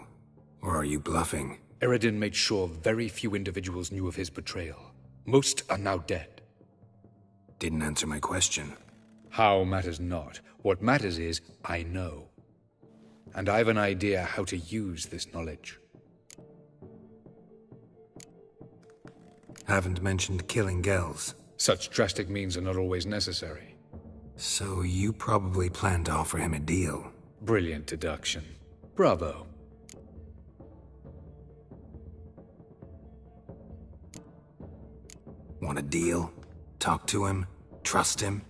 Or are you bluffing? Eredin made sure very few individuals knew of his betrayal. Most are now dead. Didn't answer my question. How matters not. What matters is, I know. And I have an idea how to use this knowledge. Haven't mentioned killing Gels. Such drastic means are not always necessary. So you probably plan to offer him a deal. Brilliant deduction. Bravo. Want a deal? Talk to him? Trust him?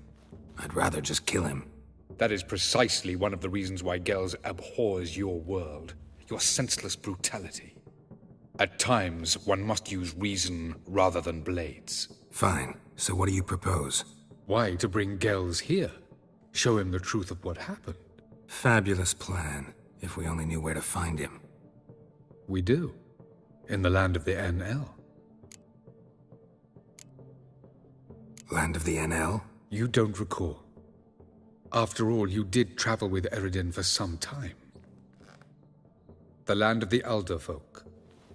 I'd rather just kill him. That is precisely one of the reasons why Gels abhors your world. Your senseless brutality. At times, one must use reason rather than blades. Fine. So what do you propose? Why, to bring Gels here. Show him the truth of what happened. Fabulous plan, if we only knew where to find him. We do. In the land of the NL. Land of the NL? You don't recall. After all, you did travel with Eredin for some time. The land of the Elder folk.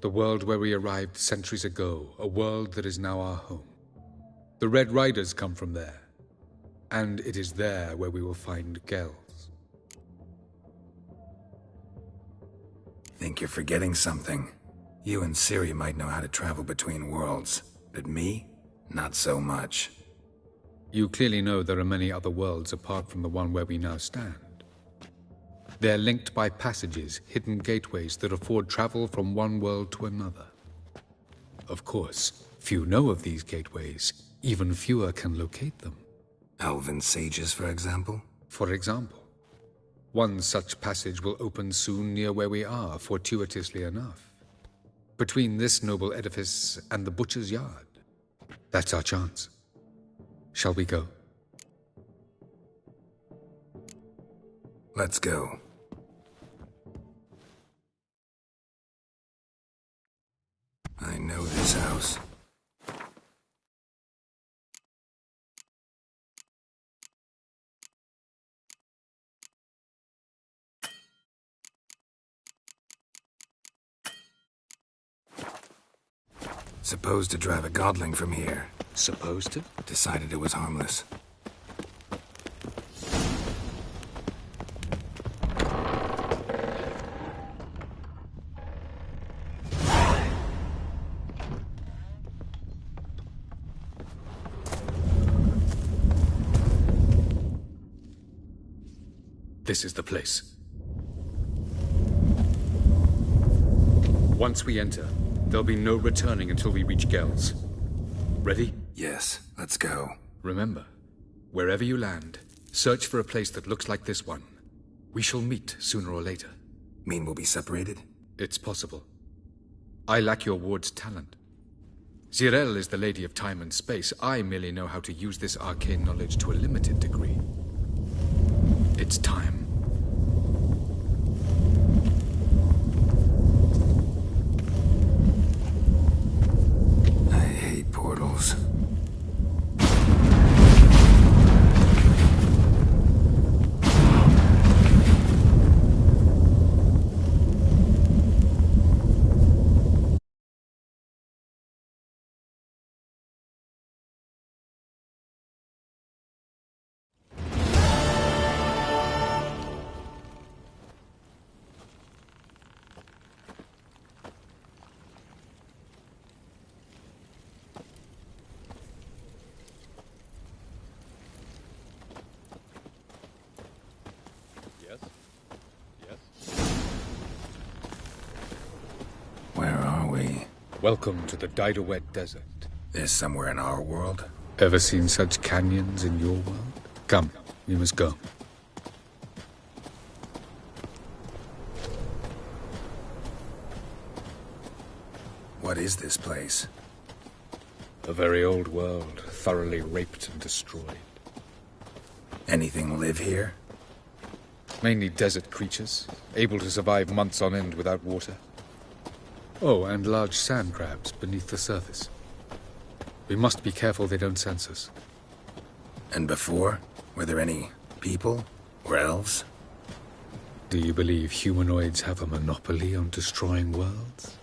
The world where we arrived centuries ago. A world that is now our home. The Red Riders come from there. And it is there where we will find Gels. Think you're forgetting something. You and Ciri might know how to travel between worlds. But me? Not so much. You clearly know there are many other worlds apart from the one where we now stand. They're linked by passages, hidden gateways that afford travel from one world to another. Of course, few know of these gateways. Even fewer can locate them. Elven sages, for example? For example. One such passage will open soon near where we are, fortuitously enough. Between this noble edifice and the butcher's yard. That's our chance. Shall we go? Let's go. I know this house. Supposed to drive a godling from here. Supposed to? Decided it was harmless. This is the place. Once we enter, there'll be no returning until we reach Gels. Ready? Yes, let's go. Remember, wherever you land, search for a place that looks like this one. We shall meet sooner or later. Mean we'll be separated? It's possible. I lack your ward's talent. Zirel is the lady of time and space. I merely know how to use this arcane knowledge to a limited degree. It's time. I hate portals. Yes? Where are we? Welcome to the Didowet Desert. This somewhere in our world? Ever seen such canyons in your world? Come, we must go. What is this place? A very old world, thoroughly raped and destroyed. Anything live here? Mainly desert creatures, able to survive months on end without water. Oh, and large sand crabs beneath the surface. We must be careful they don't sense us. And before? Were there any people? Or elves? Do you believe humanoids have a monopoly on destroying worlds?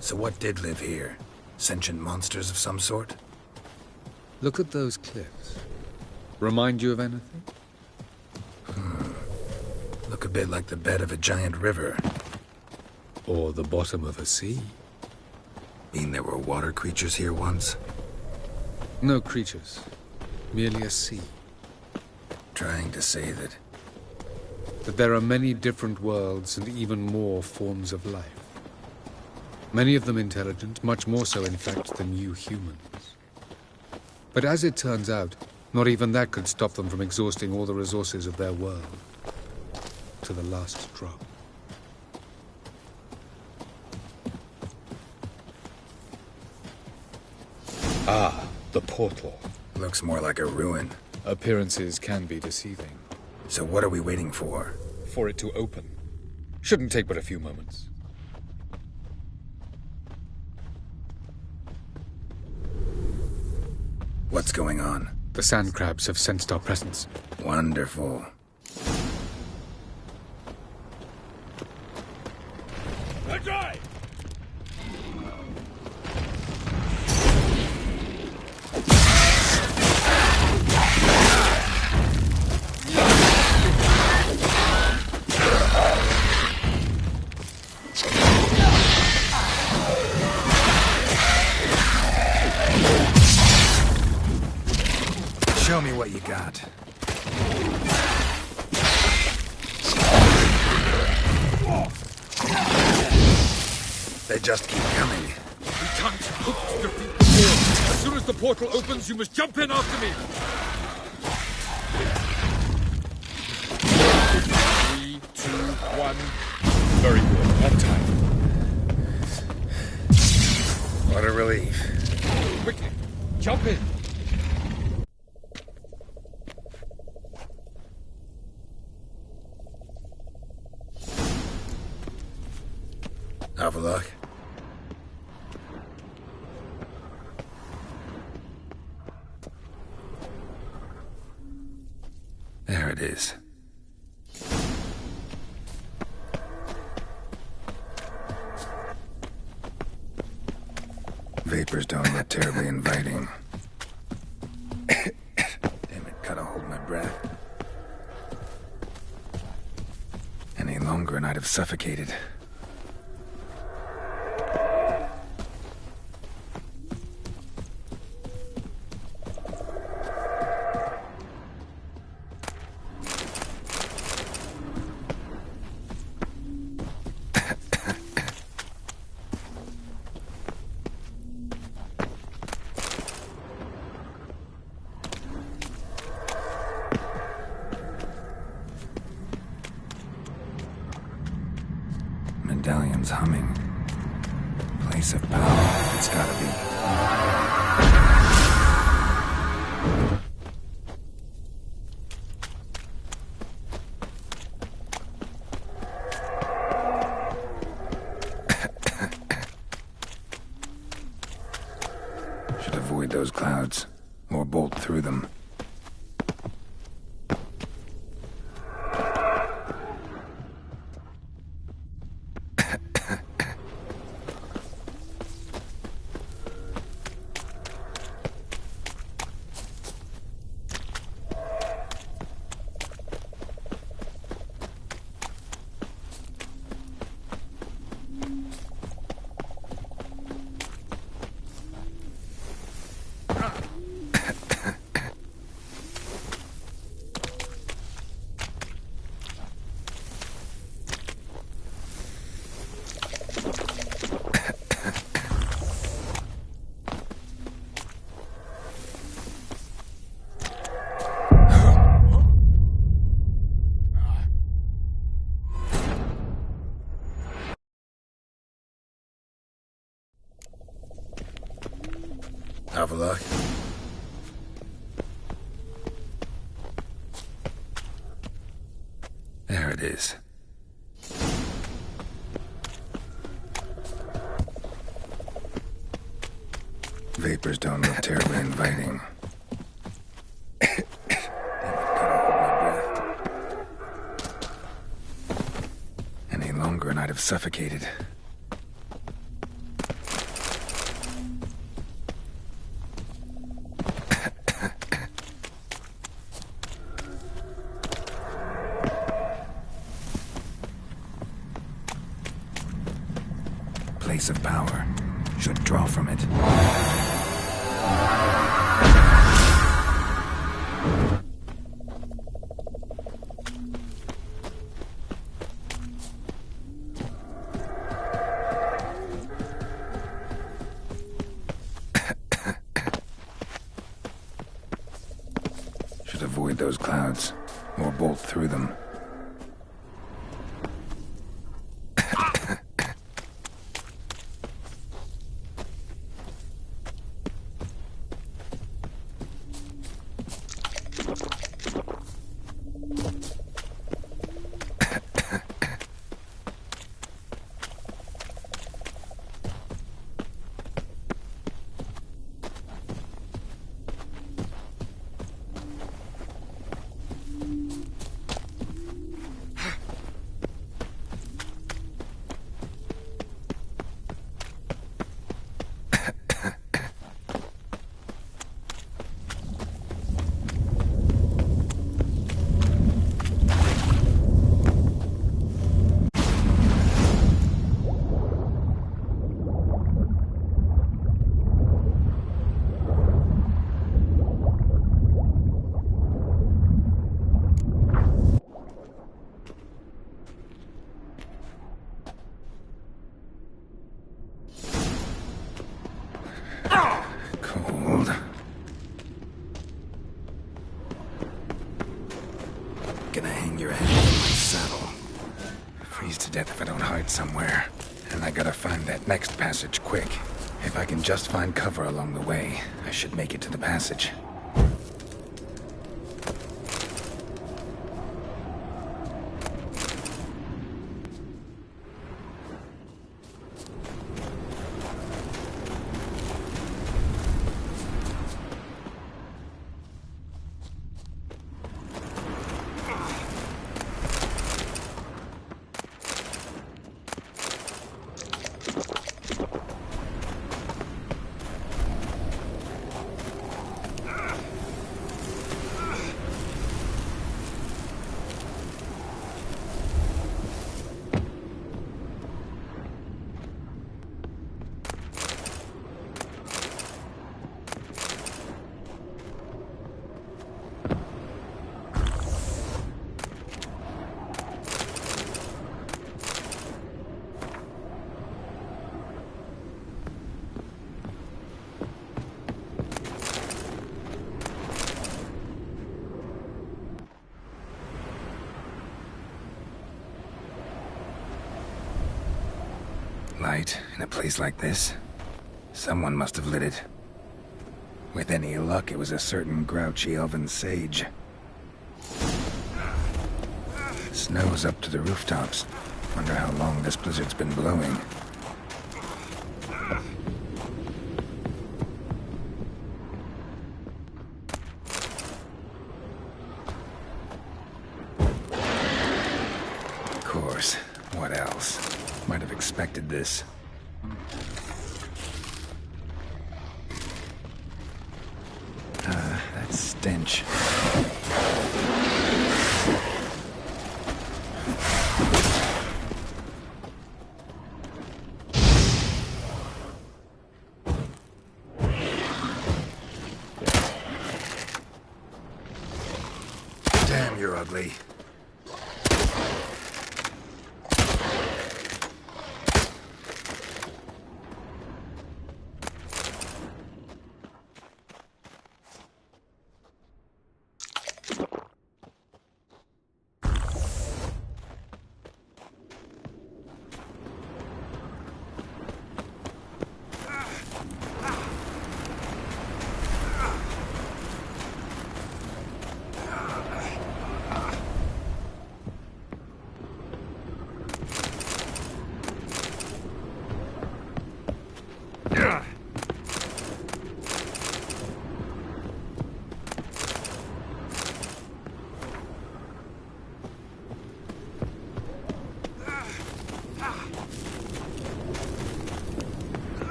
So what did live here? Sentient monsters of some sort? Look at those cliffs. Remind you of anything? Look a bit like the bed of a giant river. Or the bottom of a sea. Mean there were water creatures here once? No creatures. Merely a sea. Trying to say that there are many different worlds and even more forms of life. Many of them intelligent, much more so in fact than you humans. But as it turns out, not even that could stop them from exhausting all the resources of their world. To the last drop. Ah, the portal. Looks more like a ruin. Appearances can be deceiving. So what are we waiting for? For it to open. Shouldn't take but a few moments. What's going on? The sand crabs have sensed our presence. Wonderful. Ajay! Show me what you got. They just keep coming. We can't hope to defeat the portal. As soon as the portal opens, you must jump in after me. 3, 2, 1. Very good. On time. What a relief. Quickly, jump in. Avallac'h. There it is. Vapors don't look terribly inviting. Damn it, gotta hold my breath. Any longer and I'd have suffocated. Medallion's humming. Place of power. It's gotta be. Should avoid those clouds, or bolt through them. Avallac'h. There it is. Vapors don't look terribly inviting. Any longer and I'd have suffocated. Place of power. Should draw from it. Should avoid those clouds, or bolt through them. Cold. Gonna hang your head from my saddle. Freeze to death if I don't hide somewhere. And I gotta find that next passage quick. If I can just find cover along the way, I should make it to the passage. Light in a place like this? Someone must have lit it. With any luck, it was a certain grouchy elven sage. Snow's up to the rooftops. Wonder how long this blizzard's been blowing. Of course. What else? Might have expected this. That stench. Damn, you're ugly.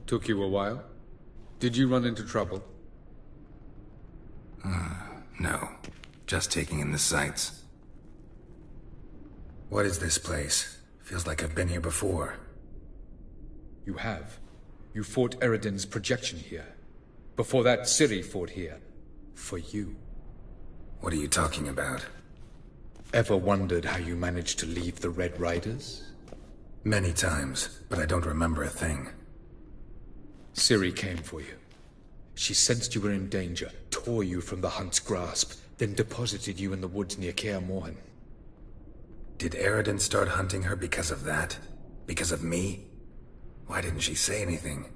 Took you a while? Did you run into trouble? No. Just taking in the sights. What is this place? Feels like I've been here before. You have. You fought Eredin's projection here. Before that, Ciri fought here. For you. What are you talking about? Ever wondered how you managed to leave the Red Riders? Many times, but I don't remember a thing. Ciri came for you. She sensed you were in danger, tore you from the Hunt's grasp, then deposited you in the woods near Kaer Morhen. Did Eredin start hunting her because of that? Because of me? Why didn't she say anything?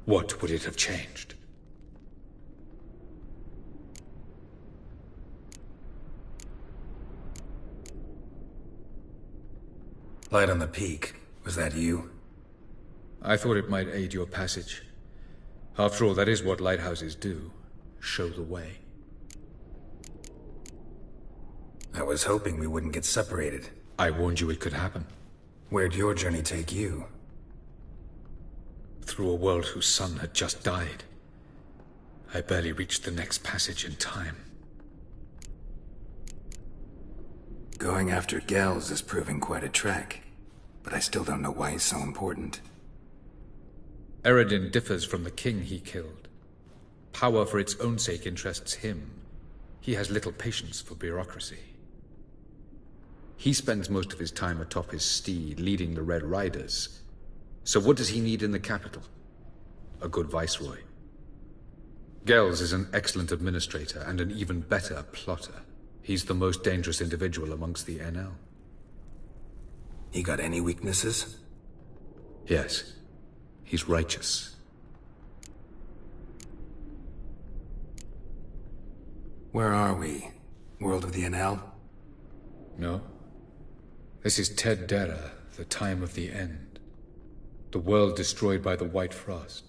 What would it have changed? Light on the peak. Was that you? I thought it might aid your passage. After all, that is what lighthouses do. Show the way. I was hoping we wouldn't get separated. I warned you it could happen. Where'd your journey take you? Through a world whose sun had just died. I barely reached the next passage in time. Going after Gels is proving quite a trek, but I still don't know why he's so important. Eredin differs from the king he killed. Power for its own sake interests him. He has little patience for bureaucracy. He spends most of his time atop his steed, leading the Red Riders. So what does he need in the capital? A good viceroy. Gels is an excellent administrator and an even better plotter. He's the most dangerous individual amongst the NL. He got any weaknesses? Yes. He's righteous. Where are we? World of the NL? No. This is Ted Dara, the time of the end. The world destroyed by the White Frost.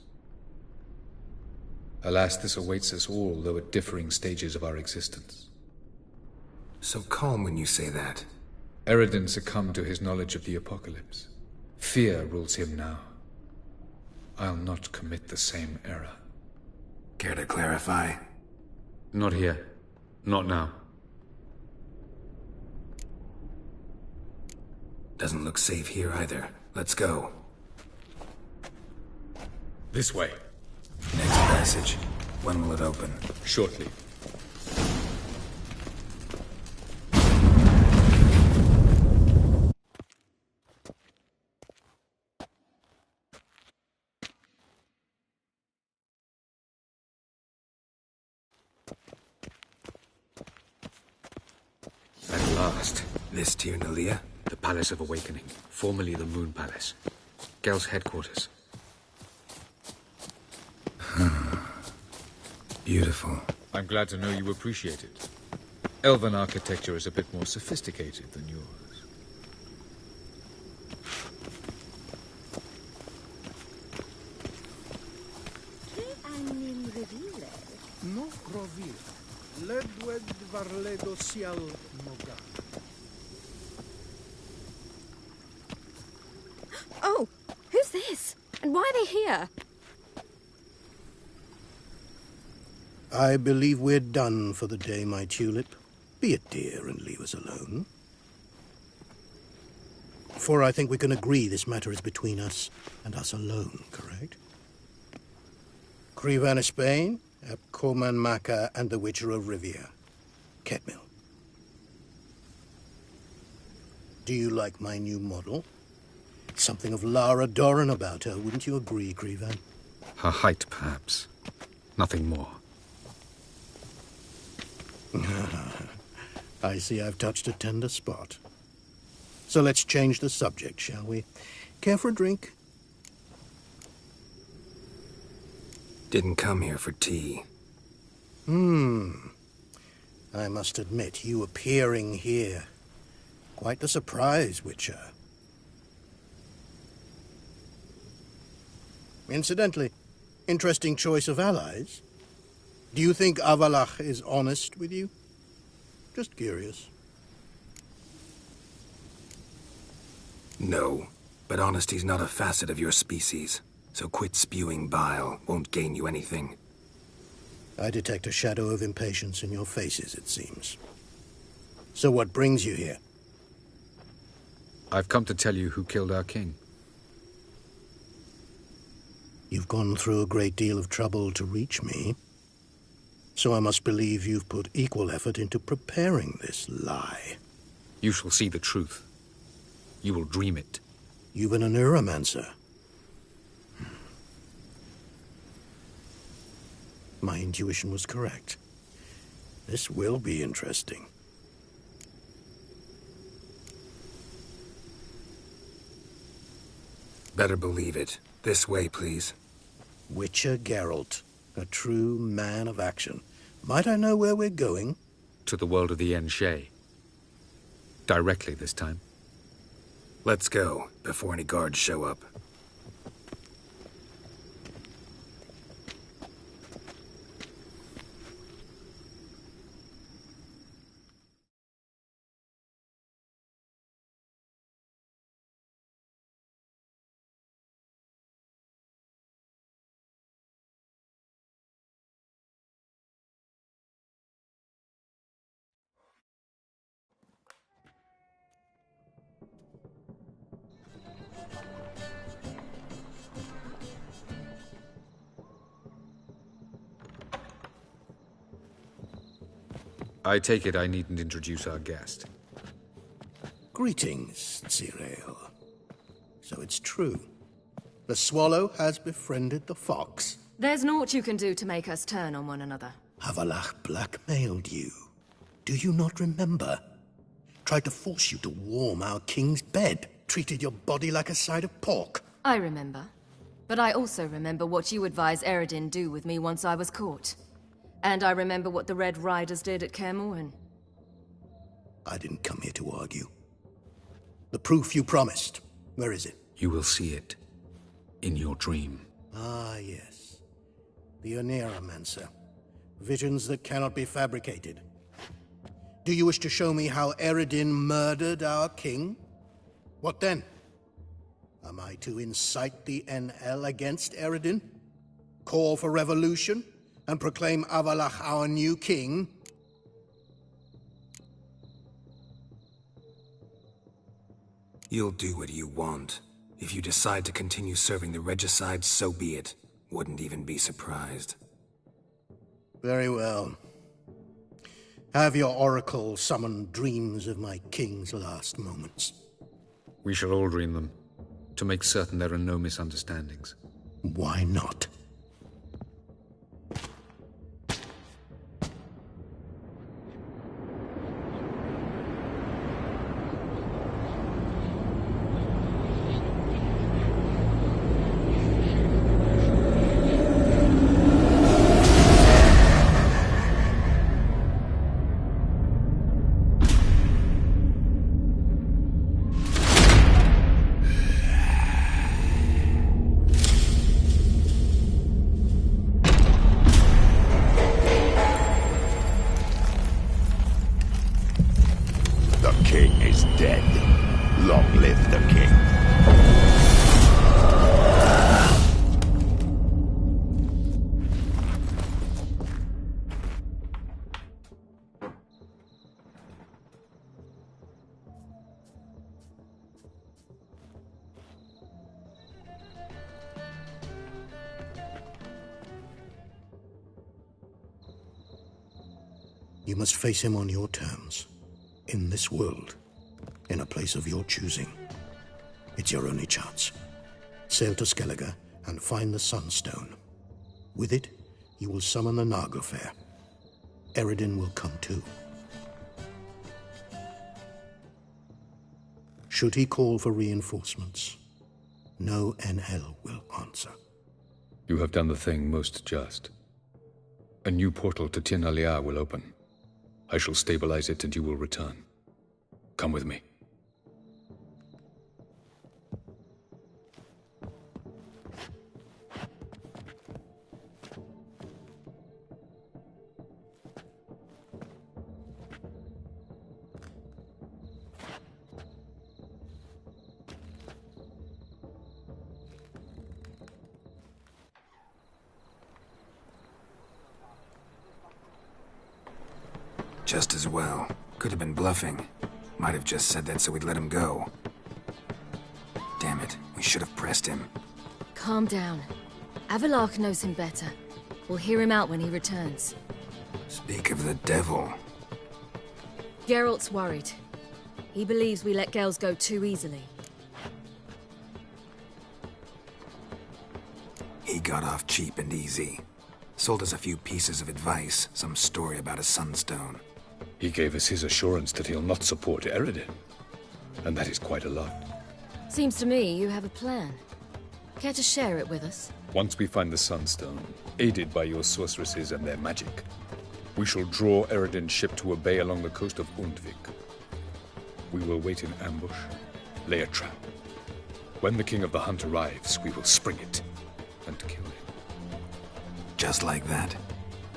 Alas, this awaits us all, though at differing stages of our existence. So calm when you say that. Eredin succumbed to his knowledge of the apocalypse. Fear rules him now. I'll not commit the same error. Care to clarify? Not here. Not now. Doesn't look safe here either. Let's go. This way. Next passage. When will it open? Shortly. At last. This Tir Nalia? The Palace of Awakening, formerly the Moon Palace. Gel's headquarters. Beautiful. I'm glad to know you appreciate it. Elven architecture is a bit more sophisticated than yours. No provir. Ledwed varledo sial noga. Oh, who's this? And why are they here? I believe we're done for the day, my tulip. Be a dear and leave us alone. For I think we can agree this matter is between us and us alone, correct? Crevan of Spain, Coman Maka, and the Witcher of Rivia. Ketmil. Do you like my new model? Something of Lara Doran about her, wouldn't you agree, Crevan? Her height, perhaps. Nothing more. I see I've touched a tender spot. So let's change the subject, shall we? Care for a drink? Didn't come here for tea. I must admit, you appearing here. Quite the surprise, Witcher. Incidentally, interesting choice of allies. Do you think Avalach is honest with you? Just curious. No. But honesty's not a facet of your species, so quit spewing bile. Won't gain you anything. I detect a shadow of impatience in your faces, it seems. So what brings you here? I've come to tell you who killed our king. You've gone through a great deal of trouble to reach me, so I must believe you've put equal effort into preparing this lie. You shall see the truth. You will dream it. You've been a neuromancer. My intuition was correct. This will be interesting. Better believe it. This way, please. Witcher Geralt, a true man of action. Might I know where we're going? To the world of the Yen Shay. Directly this time. Let's go, before any guards show up. I take it I needn't introduce our guest. Greetings, Cyril. So it's true. The swallow has befriended the fox. There's naught you can do to make us turn on one another. Havalach blackmailed you. Do you not remember? Tried to force you to warm our king's bed. Treated your body like a side of pork. I remember. But I also remember what you advised Eredin do with me once I was caught. And I remember what the Red Riders did at Kaer Morhen. I didn't come here to argue. The proof you promised. Where is it? You will see it. In your dream. Ah, yes. The Oneiromancer. Visions that cannot be fabricated. Do you wish to show me how Eredin murdered our king? What then? Am I to incite the NL against Eredin? Call for revolution? And proclaim Avalach our new king? You'll do what you want. If you decide to continue serving the regicide, so be it. Wouldn't even be surprised. Very well. Have your oracle summon dreams of my king's last moments. We shall all dream them, to make certain there are no misunderstandings. Why not? You must face him on your terms. In this world. In a place of your choosing. It's your only chance. Sail to Skellige and find the Sunstone. With it, you will summon the Naglfar. Eredin will come too. Should he call for reinforcements, no NL will answer. You have done the thing most just. A new portal to Tir na Liar will open. I shall stabilize it and you will return. Come with me. Just as well. Could have been bluffing. Might have just said that so we'd let him go. Damn it, we should have pressed him. Calm down. Avalok knows him better. We'll hear him out when he returns. Speak of the devil. Geralt's worried. He believes we let girls go too easily. He got off cheap and easy. Sold us a few pieces of advice, some story about a sunstone. He gave us his assurance that he'll not support Eredin. And that is quite a lot. Seems to me you have a plan. Care to share it with us? Once we find the Sunstone, aided by your sorceresses and their magic, we shall draw Eredin's ship to a bay along the coast of Undvik. We will wait in ambush, lay a trap. When the King of the Hunt arrives, we will spring it and kill him. Just like that?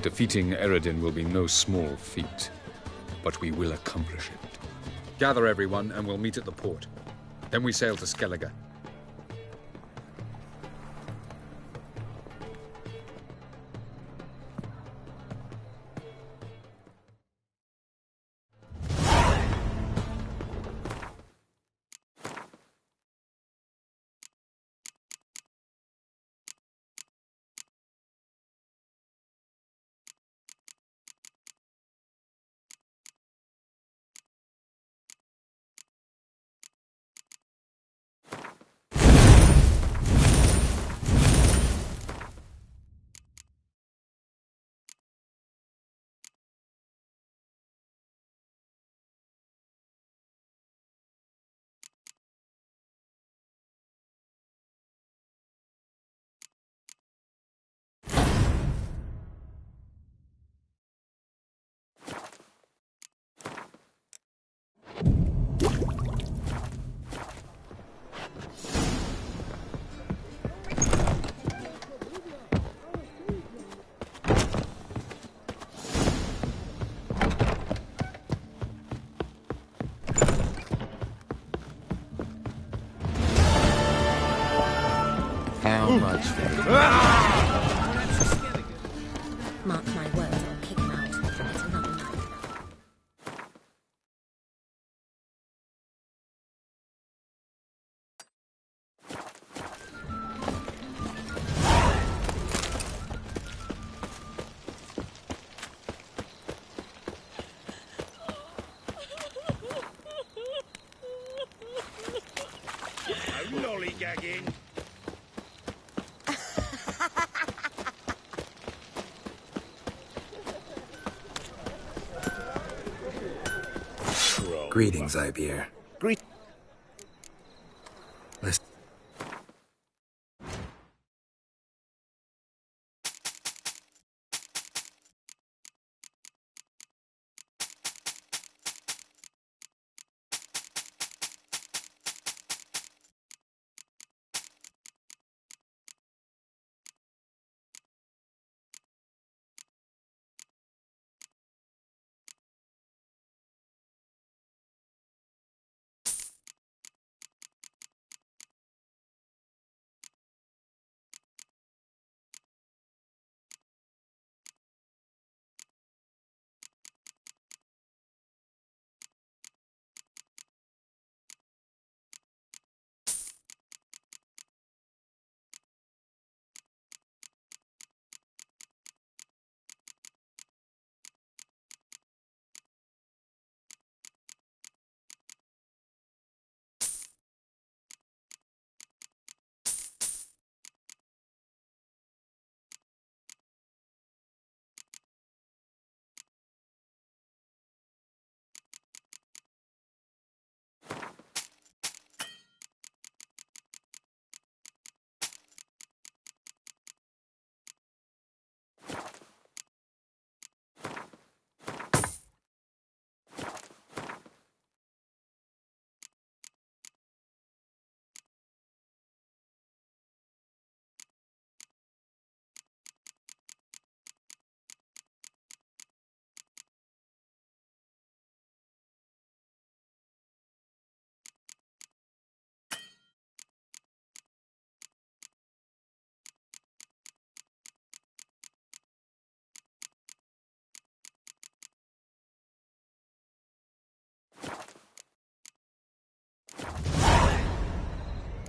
Defeating Eredin will be no small feat, but we will accomplish it. Gather everyone, and we'll meet at the port. Then we sail to Skellige. How much for it? Mark my words, I'll kick him out. It's another night. No lollygagging. Greetings, Ibeer. Listen.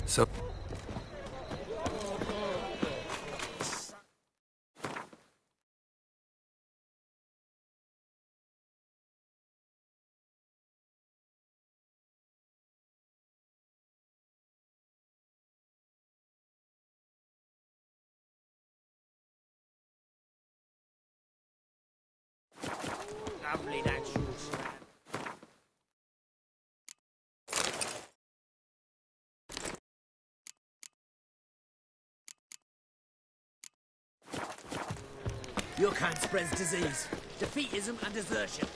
So... Lovely, that's your slab. Your kind spreads disease, defeatism and desertion.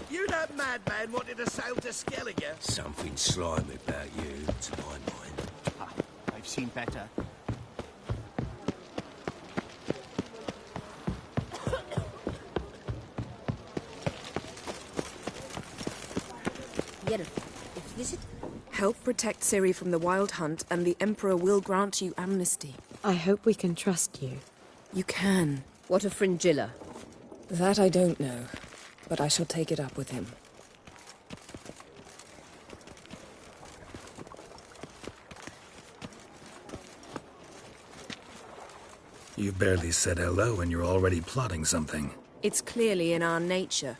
You that madman wanted to sail to Skellige? Something slimy about you, to my mind. Ah, I've seen better. If this is... Help protect Ciri from the Wild Hunt, and the Emperor will grant you amnesty. I hope we can trust you. You can. What of Fringilla? That I don't know, but I shall take it up with him. You've barely said hello and you're already plotting something. It's clearly in our nature.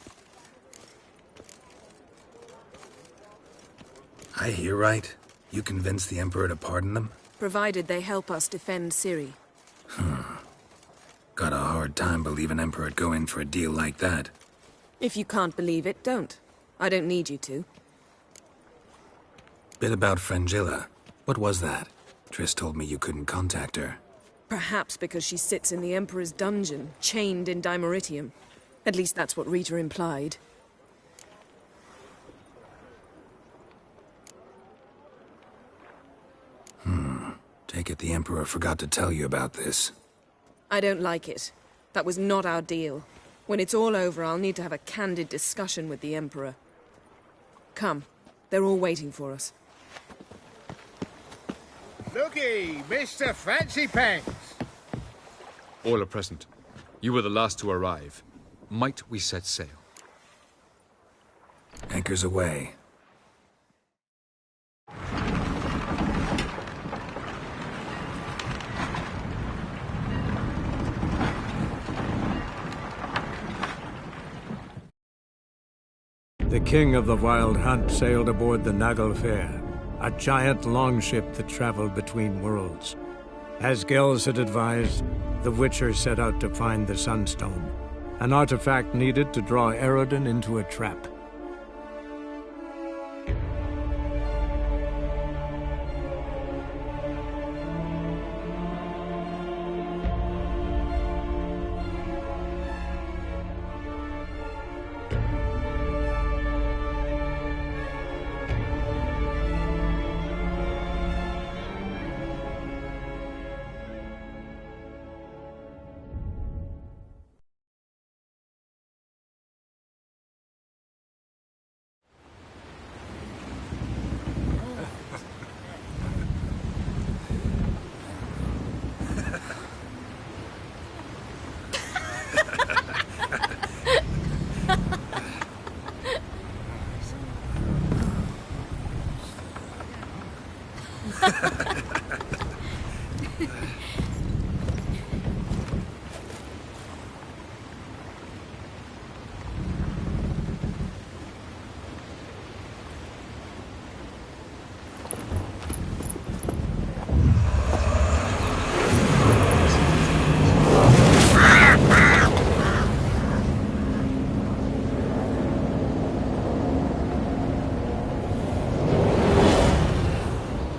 I hear right. You convinced the Emperor to pardon them? Provided they help us defend Ciri. Got a hard time believing Emperor'd go in for a deal like that. If you can't believe it, don't. I don't need you to. Bit about Fringilla. What was that? Triss told me you couldn't contact her. Perhaps because she sits in the Emperor's dungeon, chained in Dimeritium. At least that's what Rita implied. Take it the Emperor forgot to tell you about this. I don't like it. That was not our deal. When it's all over, I'll need to have a candid discussion with the Emperor. Come. They're all waiting for us. Looky, Mr. Fancy Pants! All are present. You were the last to arrive. Might we set sail? Anchors away. The king of the Wild Hunt sailed aboard the Naglfar, a giant longship that traveled between worlds. As Gels had advised, the Witcher set out to find the Sunstone, an artifact needed to draw Eredin into a trap.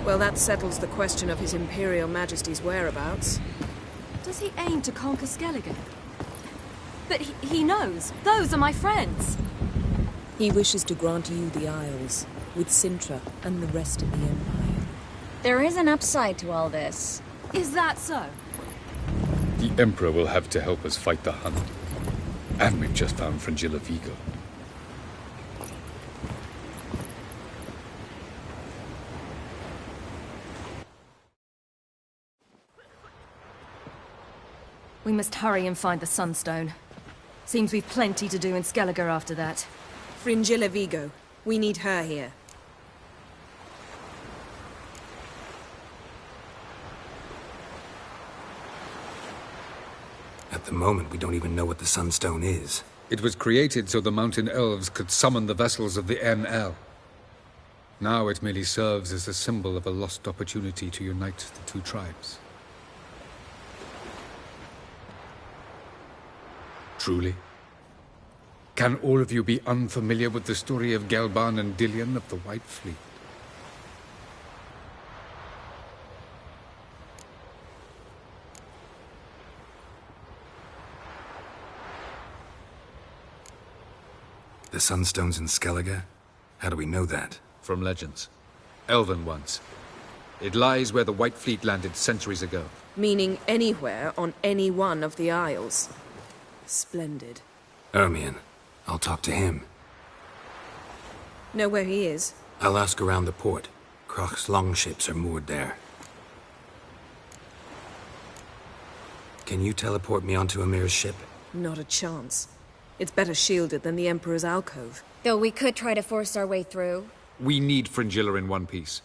Well, that settles the question of His Imperial Majesty's whereabouts. Does he aim to conquer Skellige? But he knows. Those are my friends. He wishes to grant you the Isles, with Cintra and the rest of the Empire. There is an upside to all this. Is that so? The Emperor will have to help us fight the Hunt. And we've just found Fringilla Vigo. We must hurry and find the Sunstone. Seems we've plenty to do in Skellige after that. Fringilla Vigo. We need her here. At the moment, we don't even know what the Sunstone is. It was created so the mountain elves could summon the vessels of the NL. Now it merely serves as a symbol of a lost opportunity to unite the two tribes. Truly? Can all of you be unfamiliar with the story of Gelban and Dillion of the White Fleet? The Sunstone's in Skellige? How do we know that? From legends. Elven ones. It lies where the White Fleet landed centuries ago. Meaning anywhere on any one of the Isles. Splendid. Ermion. I'll talk to him. Know where he is? I'll ask around the port. Croc's longships are moored there. Can you teleport me onto Amir's ship? Not a chance. It's better shielded than the Emperor's alcove. Though we could try to force our way through. We need Fringilla in one piece.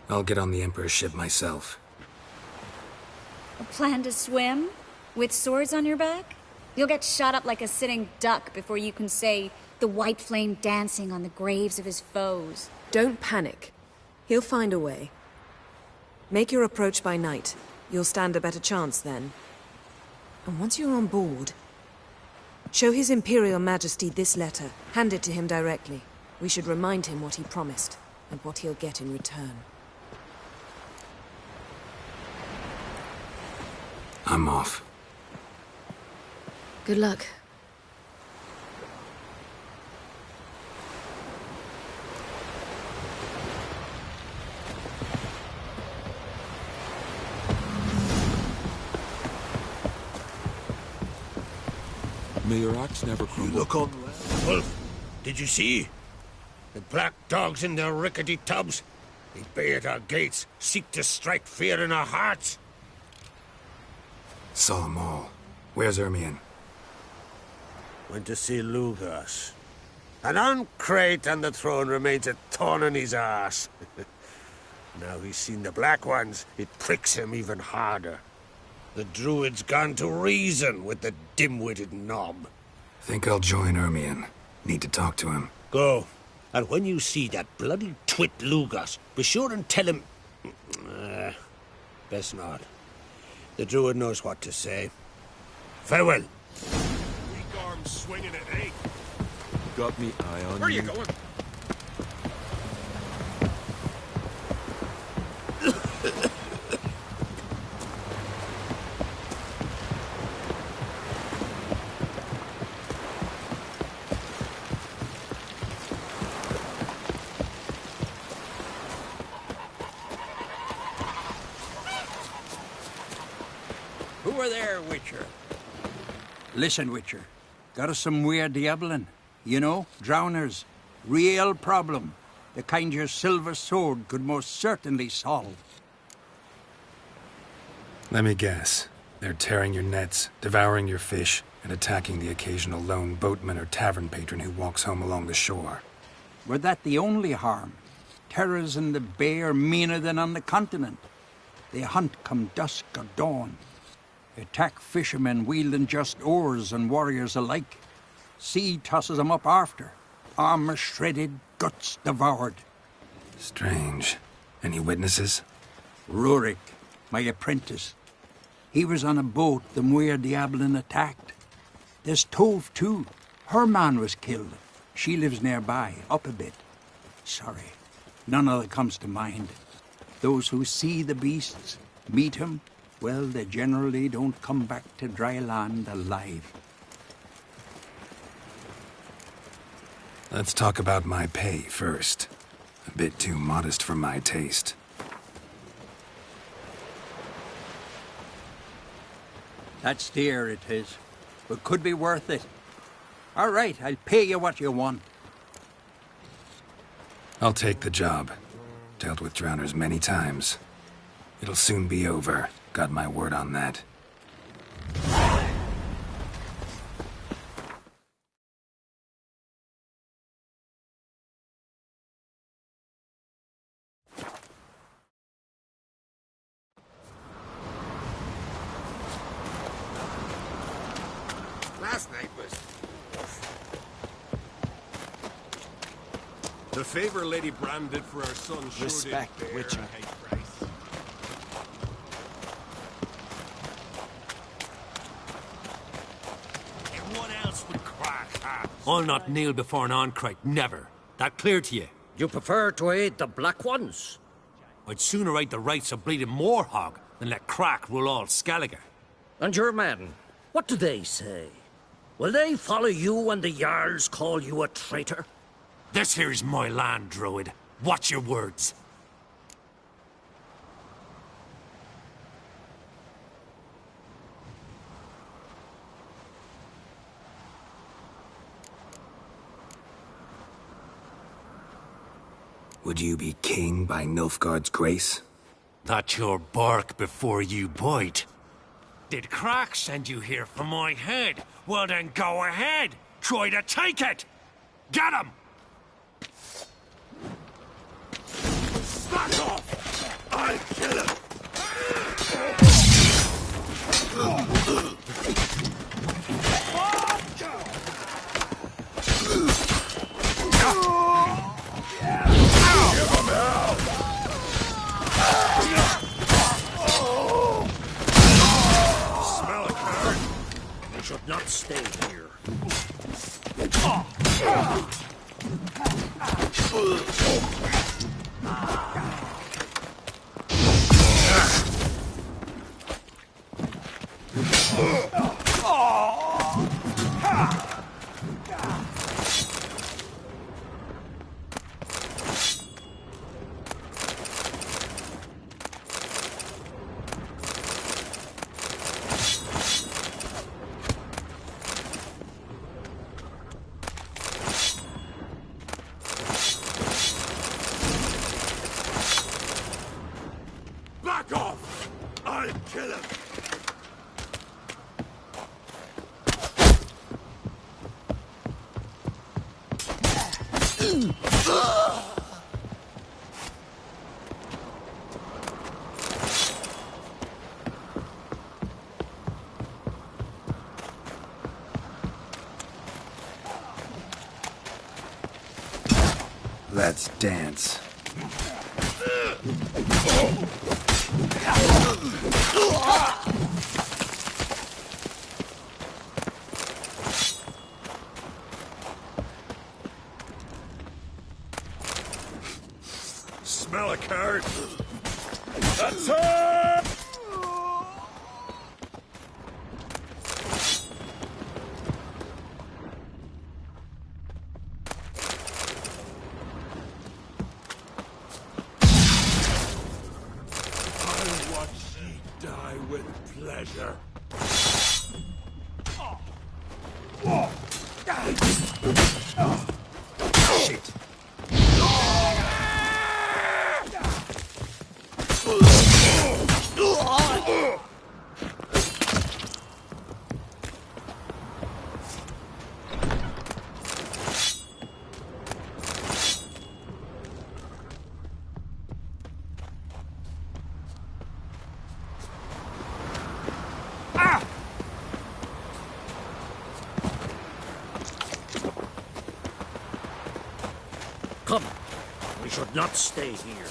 I'll get on the Emperor's ship myself. A plan to swim? With swords on your back? You'll get shot up like a sitting duck before you can say the white flame dancing on the graves of his foes. Don't panic. He'll find a way. Make your approach by night. You'll stand a better chance then. And once you're on board, show His Imperial Majesty this letter. Hand it to him directly. We should remind him what he promised, and what he'll get in return. I'm off. Good luck. May your axe never crumble. You look unwell. Wolf, did you see? The black dogs in their rickety tubs. They bay at our gates, seek to strike fear in our hearts. Saw them all. Where's Ermion? Went to see Lugas. An uncrate on the throne remains a thorn in his arse. Now he's seen the Black Ones, it pricks him even harder. The Druid's gone to reason with the dim-witted knob. Think I'll join Ermion. Need to talk to him. Go. And when you see that bloody twit Lugas, be sure and tell him... best not. The Druid knows what to say. Farewell. Weak arms swinging at 8. Got me eye on you. Where are you going? Who are there, Witcher? Listen, Witcher. Got us some weird diabling. You know, drowners. Real problem. The kind your silver sword could most certainly solve. Let me guess. They're tearing your nets, devouring your fish, and attacking the occasional lone boatman or tavern patron who walks home along the shore. Were that the only harm? Terrors in the bay are meaner than on the continent. They hunt come dusk or dawn. Attack fishermen wielding just oars and warriors alike. Sea tosses them up after. Armor shredded, guts devoured. Strange. Any witnesses? Rurik, my apprentice. He was on a boat the Muir Diablin attacked. There's Tove, too. Her man was killed. She lives nearby, up a bit. Sorry, none other comes to mind. Those who see the beasts, meet him, well, they generally don't come back to dry land alive. Let's talk about my pay first. A bit too modest for my taste. That's dear, it is. But could be worth it. All right, I'll pay you what you want. I'll take the job. Dealt with drowners many times. It'll soon be over. Got my word on that. Last night was... The favor Lady Bran did for our son sure Respect, did bear Witcher. a high price. And what else would crack have? I'll not kneel before an Oncrite, never. That clear to you? You prefer to aid the Black Ones? I'd sooner aid the rights of bleeding Moorhog than let Crack rule all Skellige. And your men, what do they say? Will they follow you when the Jarls call you a traitor? This here's my land, Druid. Watch your words. Would you be king by Nilfgaard's grace? That's your bark before you bite. Did Crack send you here for my head? Well then go ahead. Try to take it. Get him! Back off! I'll kill him! Smell it, Karen. You should not stay here. Back off! I'll kill him! Let's dance. Smell a card. Attack! I'll watch ye die with pleasure. Shit. Come. We should not stay here.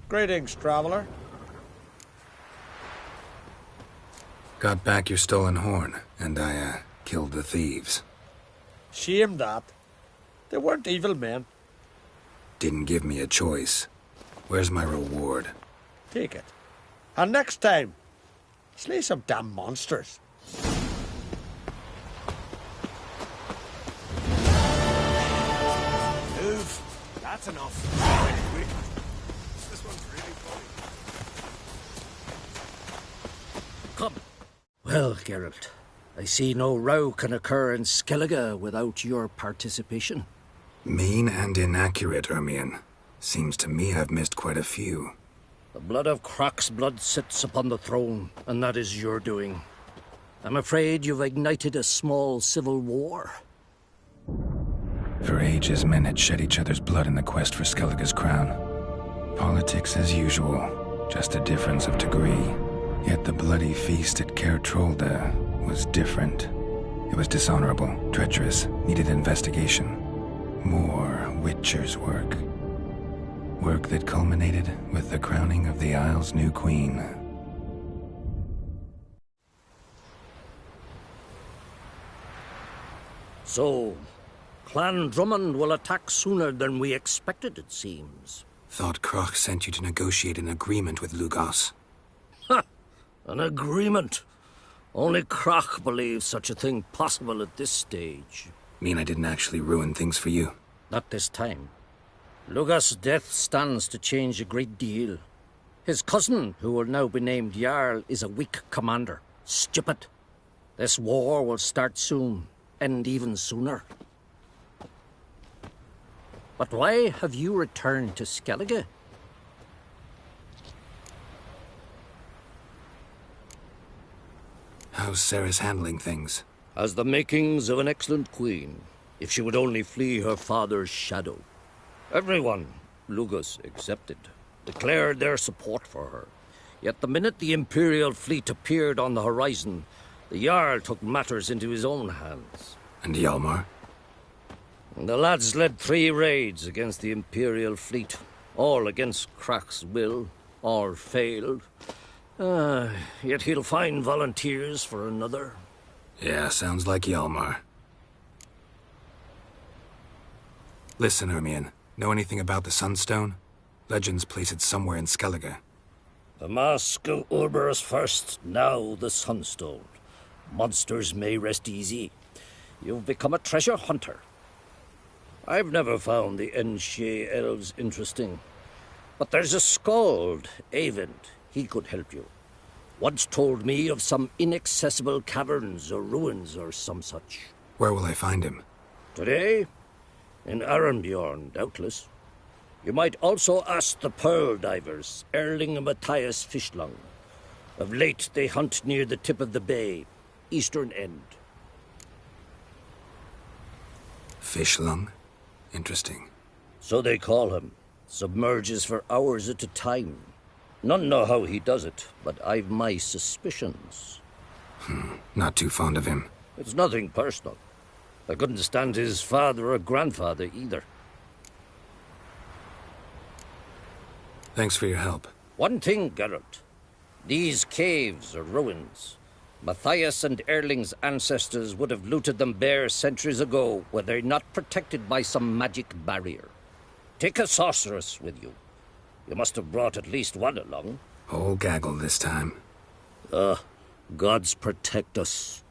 Greetings, traveler. Got back your stolen horn, and I, killed the thieves. Shame that. They weren't evil men. Didn't give me a choice. Where's my reward? Take it. And next time, slay some damn monsters. Move. That's enough. This one's really funny. Come. Well, Geralt, I see no row can occur in Skellige without your participation. Mean and inaccurate, Ermion. Seems to me I've missed quite a few. The blood of Crach's blood sits upon the throne, and that is your doing. I'm afraid you've ignited a small civil war. For ages, men had shed each other's blood in the quest for Skellige's crown. Politics as usual, just a difference of degree. Yet the bloody feast at Caer Trolda was different. It was dishonorable, treacherous, needed investigation. More Witcher's work. Work that culminated with the crowning of the Isle's new queen. So, Clan Drummond will attack sooner than we expected, it seems. Thought Crach sent you to negotiate an agreement with Lugos. Ha! An agreement? Only Crach believes such a thing possible at this stage. Mean I didn't actually ruin things for you? Not this time. Lugos' death stands to change a great deal. His cousin, who will now be named Jarl, is a weak commander. Stupid. This war will start soon, end even sooner. But why have you returned to Skellige? How's Ceres handling things? Has the makings of an excellent queen, if she would only flee her father's shadow. Everyone, Lugos excepted, declared their support for her. Yet the minute the Imperial fleet appeared on the horizon, the Jarl took matters into his own hands. And Hjalmar? The lads led 3 raids against the Imperial fleet, all against Crach's will, all failed. Yet he'll find volunteers for another. Yeah, sounds like Hjalmar. Listen, Ermion. Know anything about the Sunstone? Legends place it somewhere in Skellige. The Mask of Urberus first, now the Sunstone. Monsters may rest easy. You've become a treasure hunter. I've never found the Enshe elves interesting. But there's a skald, Eyvind. He could help you. Once told me of some inaccessible caverns or ruins or some such. Where will I find him? Today? In Arenbjorn, doubtless. You might also ask the pearl divers, Erling and Matthias Fishlung. Of late, they hunt near the tip of the bay, eastern end. Fishlung? Interesting. So they call him. Submerges for hours at a time. None know how he does it, but I've my suspicions. Not too fond of him. It's nothing personal. I couldn't stand his father or grandfather either. Thanks for your help. One thing, Geralt. These caves are ruins. Matthias and Erling's ancestors would have looted them bare centuries ago were they not protected by some magic barrier. Take a sorceress with you. You must have brought at least one along. Whole gaggle this time. Gods protect us.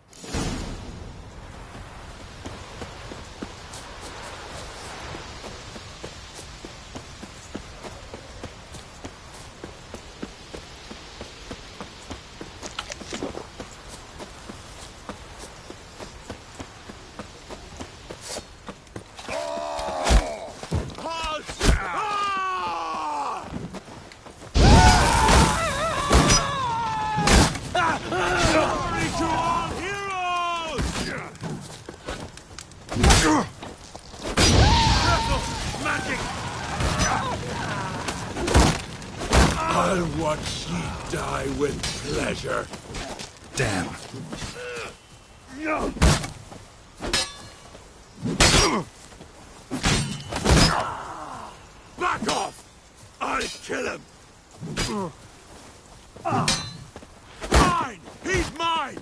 I'll watch ye die with pleasure. Damn. Back off! I'll kill him! Mine! He's mine!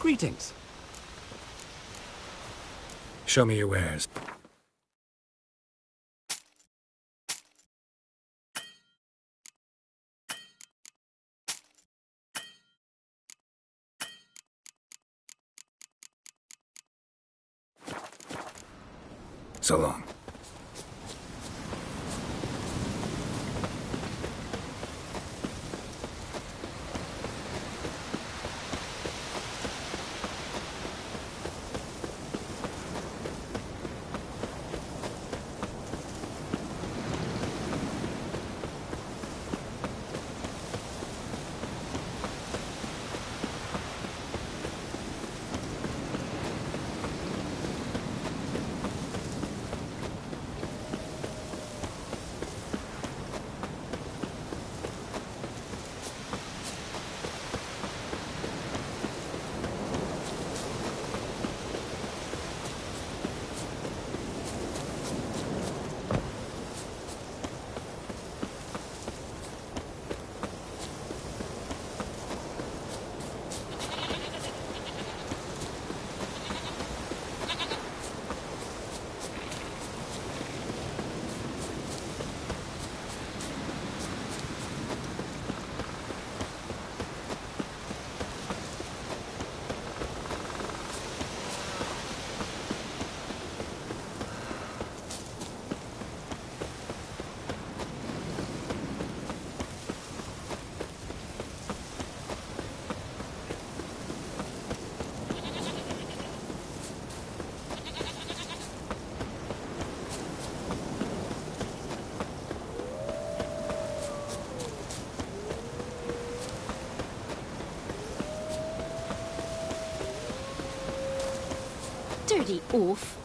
Greetings. Show me your wares. So long. Dirty oaf.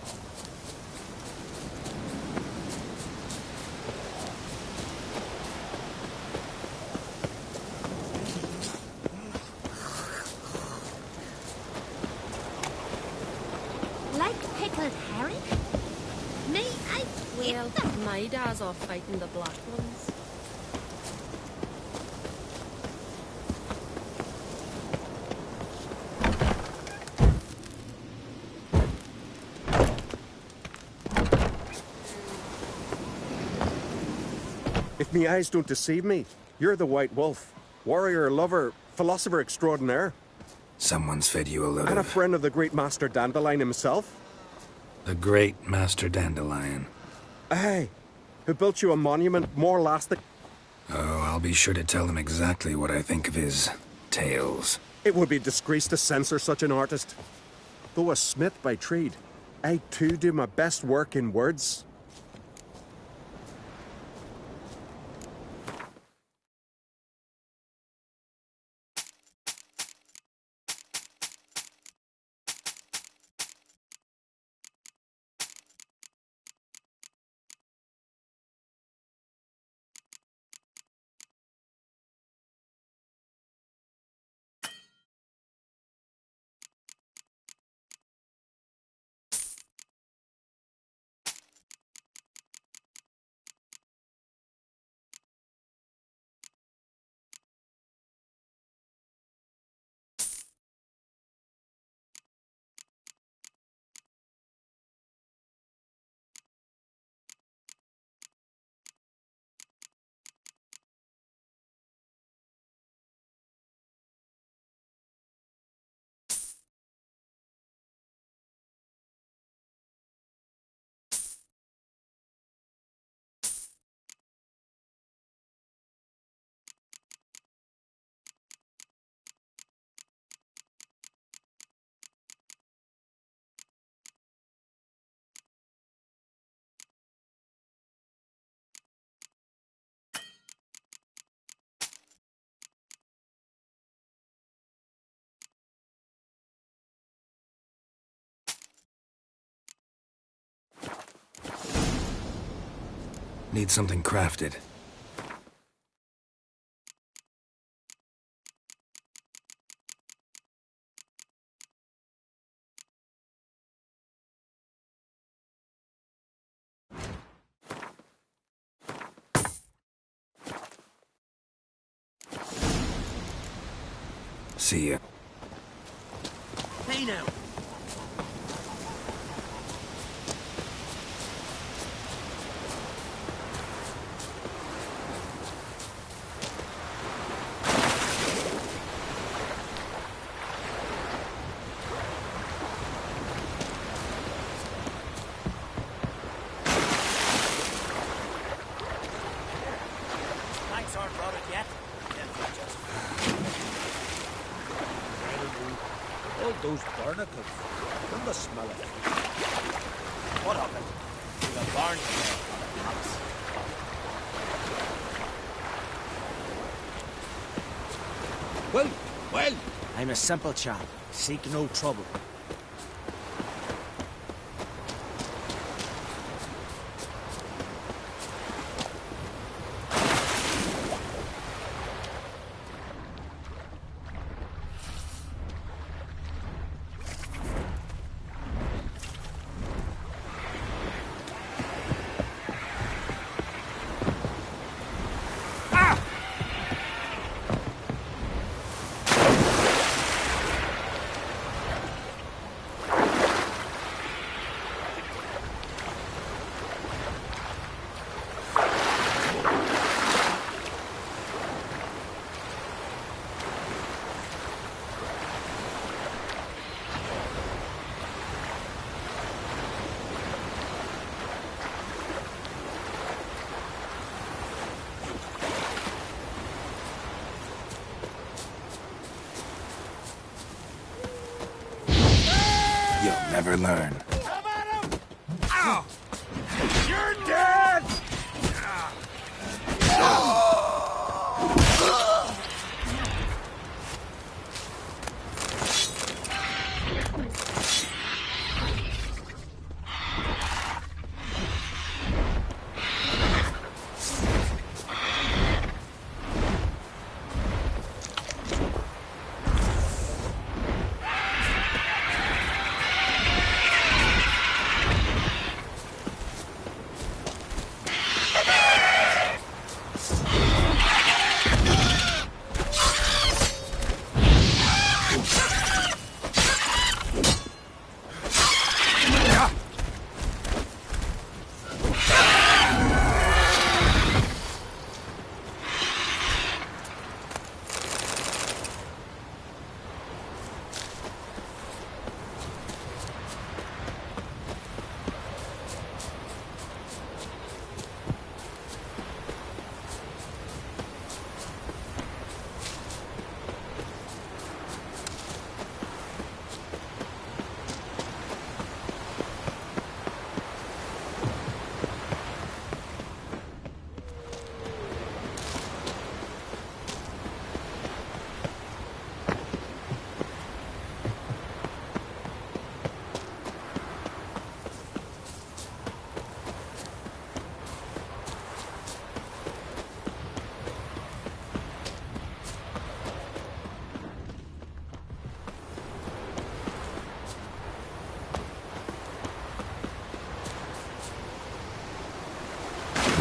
Like pickled herring? Me, I Well, my dad's off fighting the black ones. If me eyes don't deceive me, you're the White Wolf. Warrior, lover, philosopher extraordinaire. Someone's fed you a load And a of... friend of the great Master Dandelion himself. The great Master Dandelion. Aye, who built you a monument more lasting. Oh, I'll be sure to tell him exactly what I think of his tales. It would be disgrace to censor such an artist. Though a smith by trade, I too do my best work in words. Need something crafted. See ya. Steady now. Planks aren't rotted yet. All those barnacles. And the smell of it. What of it? We've a barn Well, well. I'm a simple chap. Seek no trouble. You'll never learn. Ow! You're dead!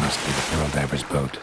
Must be the Pearl Diver's boat.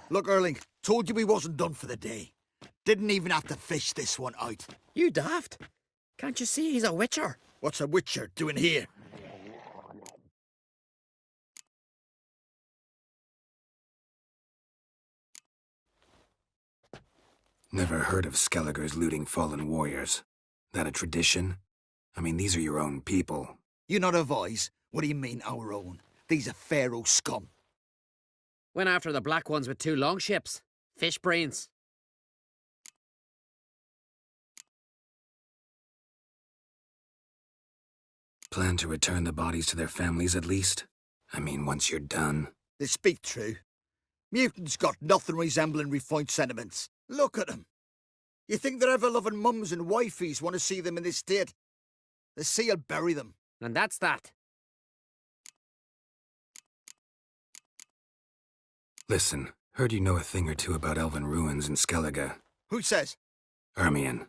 Look, Erling, told you we wasn't done for the day. Didn't even have to fish this one out. You daft. Can't you see he's a witcher? What's a witcher doing here? Never heard of Skelligers looting fallen warriors. That a tradition? I mean, these are your own people. You not a voice? What do you mean, our own? These are Pharaoh scum. Went after the black ones with 2 longships. Fish brains. Plan to return the bodies to their families at least? I mean, once you're done. They speak true. Mutants got nothing resembling refined sentiments. Look at them. You think their ever-loving mums and wifeys want to see them in this state? The sea will bury them. And that's that. Listen, heard you know a thing or two about elven ruins in Skellige. Who says? Ermion.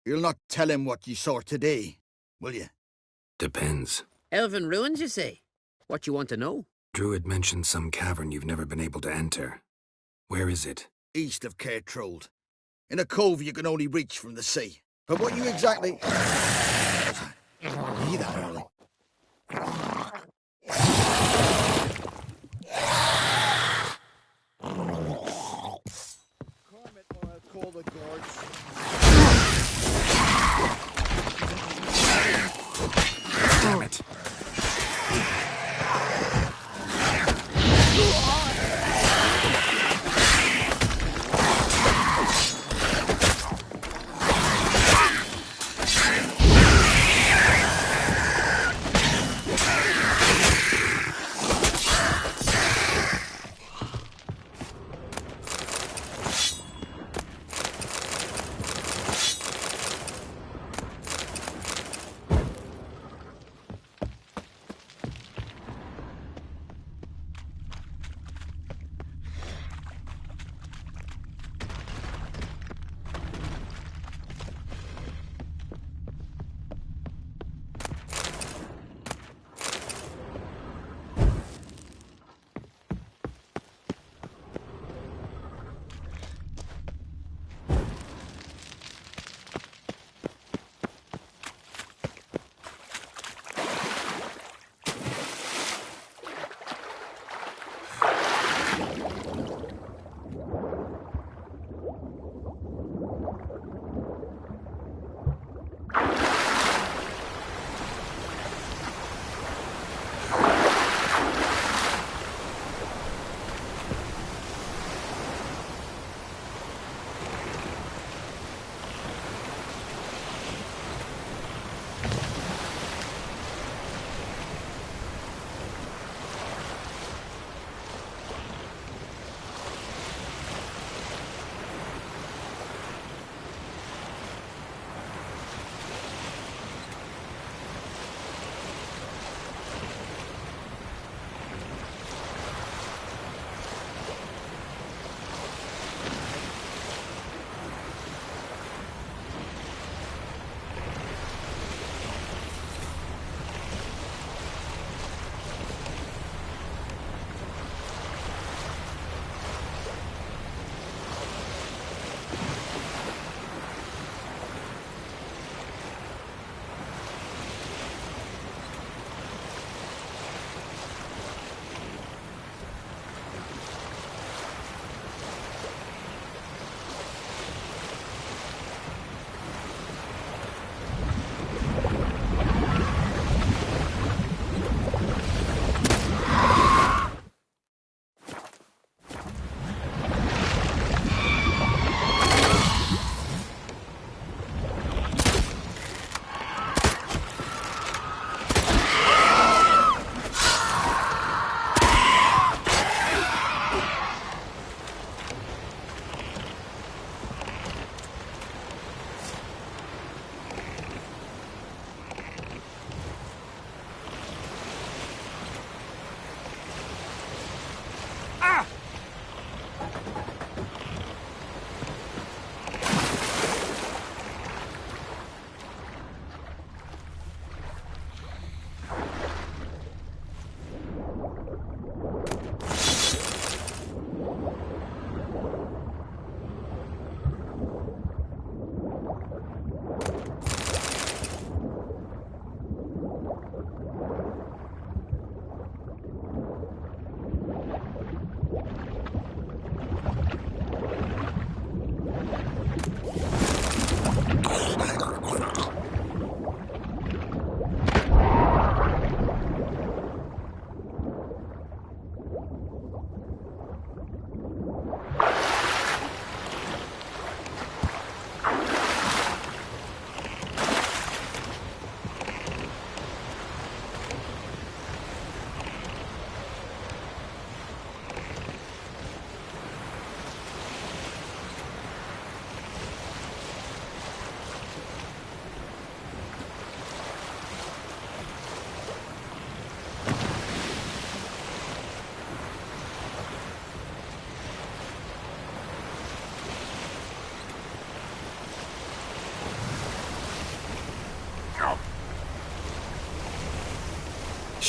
You'll not tell him what you saw today, will you? Depends. Elven ruins, you say? What you want to know? Druid mentioned some cavern you've never been able to enter. Where is it? East of Caer Trold. In a cove you can only reach from the sea. But what you exactly... Be that early. Cormit, or I'll call the guards. Damn it.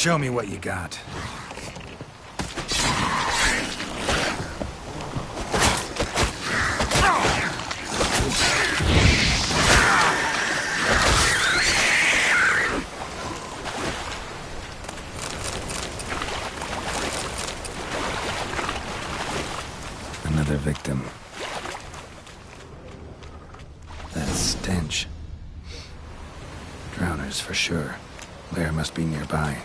Show me what you got. Another victim. That stench. Drowners for sure. Lair must be nearby.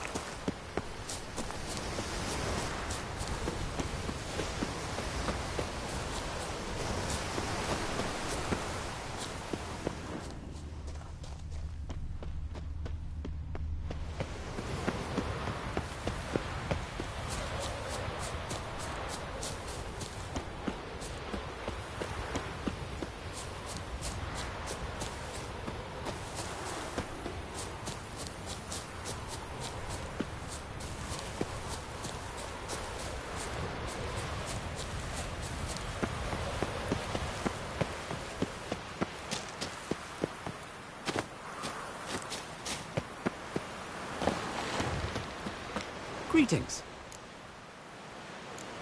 Greetings.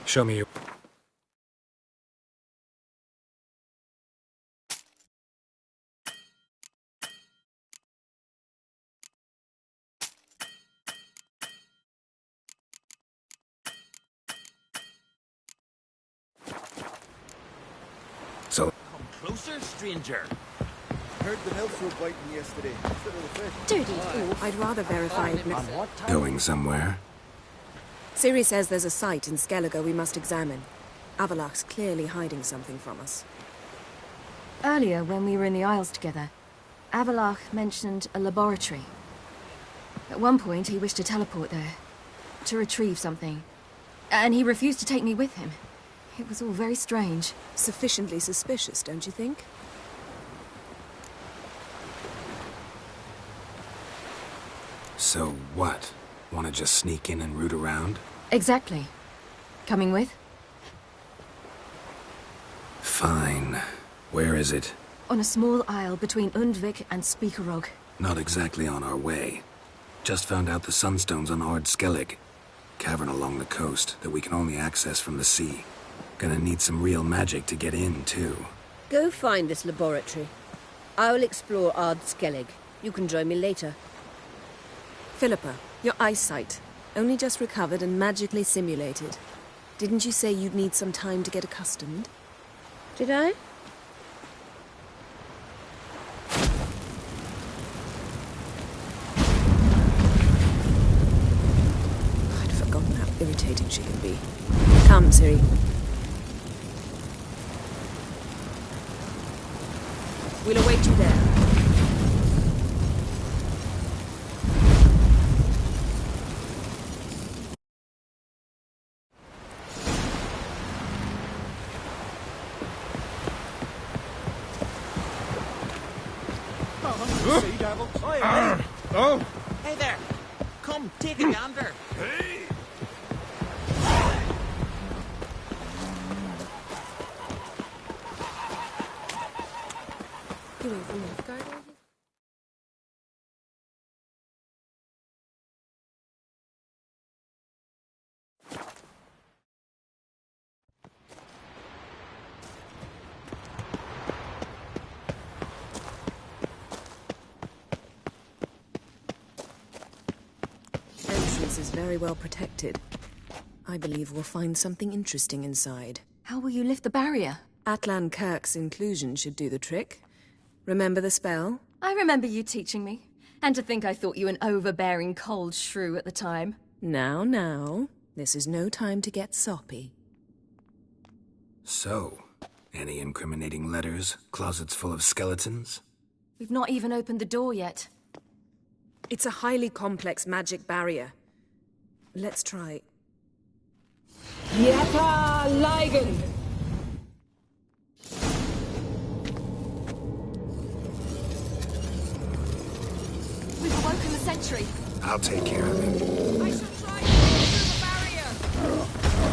Show me your... So... Come closer, stranger. Heard the nymphs were biting yesterday. Dirty. Oh, I'd rather verify it. Going somewhere? Ciri says there's a site in Skellige we must examine. Avalach's clearly hiding something from us. Earlier, when we were in the Isles together, Avalach mentioned a laboratory. At one point, he wished to teleport there, to retrieve something. And he refused to take me with him. It was all very strange. Sufficiently suspicious, don't you think? So what? Want to just sneak in and root around? Exactly. Coming with? Fine. Where is it? On a small isle between Undvik and Speakerog. Not exactly on our way. Just found out the sunstone's on Ard Skellig. Cavern along the coast that we can only access from the sea. Gonna need some real magic to get in, too. Go find this laboratory. I will explore Ard Skellig. You can join me later. Philippa, your eyesight. Only just recovered and magically simulated. Didn't you say you'd need some time to get accustomed? Did I? I'd forgotten how irritating she can be. Come, Ciri. We'll await you there. Sea devil. Oh! Hey there! Come, take a gander! Hey! You went from Nilfgaard, are you? Entrance is very well protected. I believe we'll find something interesting inside. How will you lift the barrier? Atlan Kirk's inclusion should do the trick. Remember the spell? I remember you teaching me. And to think I thought you an overbearing cold shrew at the time. Now. This is no time to get soppy. So, any incriminating letters? Closets full of skeletons? We've not even opened the door yet. It's a highly complex magic barrier. Let's try. Yeta Ligen! We've awoken the sentry. I'll take care of him. I shall try to through the barrier!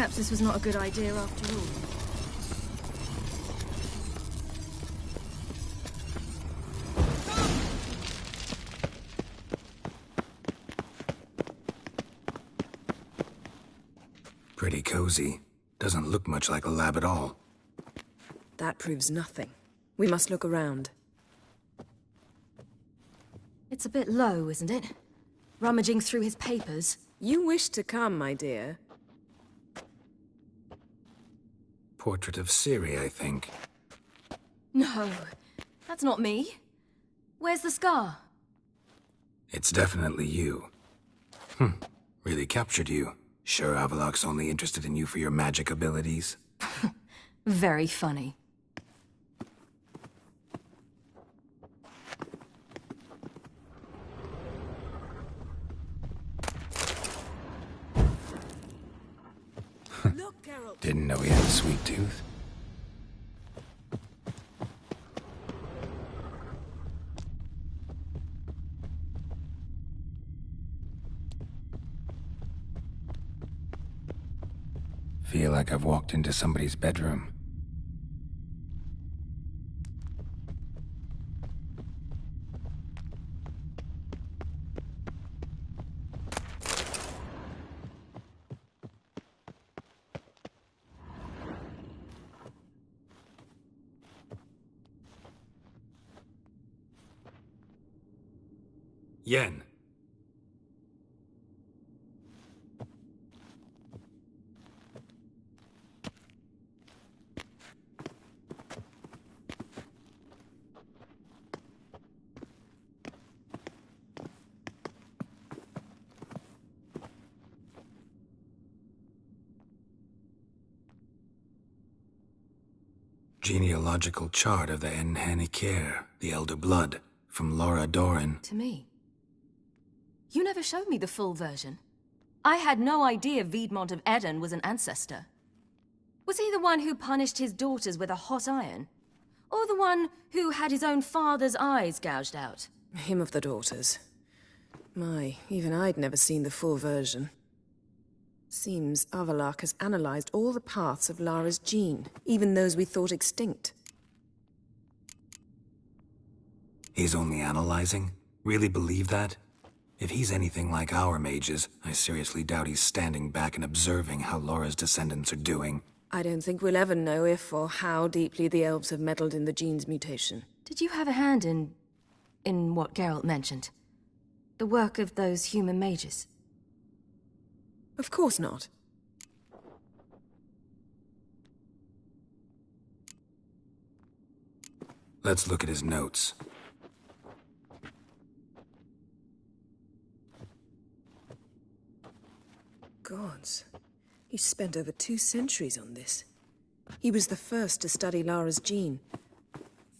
Perhaps this was not a good idea after all. Pretty cozy. Doesn't look much like a lab at all. That proves nothing. We must look around. It's a bit low, isn't it? Rummaging through his papers. You wish to come, my dear. Portrait of Ciri, I think. No, that's not me. Where's the scar? It's definitely you. Really captured you. Sure Avallac'h's only interested in you for your magic abilities? Very funny. Didn't know he had a sweet tooth. Feel like I've walked into somebody's bedroom. Yen. Genealogical chart of the Enhanikir, the Elder Blood, from Laura Doran. To me. You never showed me the full version. I had no idea Viedmont of Eden was an ancestor. Was he the one who punished his daughters with a hot iron? Or the one who had his own father's eyes gouged out? Him of the daughters. My, even I'd never seen the full version. Seems Avallac'h has analyzed all the paths of Lara's gene, even those we thought extinct. He's only analyzing? Really believe that? If he's anything like our mages, I seriously doubt he's standing back and observing how Laura's descendants are doing. I don't think we'll ever know if or how deeply the elves have meddled in the gene's mutation. Did you have a hand in what Geralt mentioned? The work of those human mages? Of course not. Let's look at his notes. Gods. He spent over 2 centuries on this. He was the first to study Lara's gene.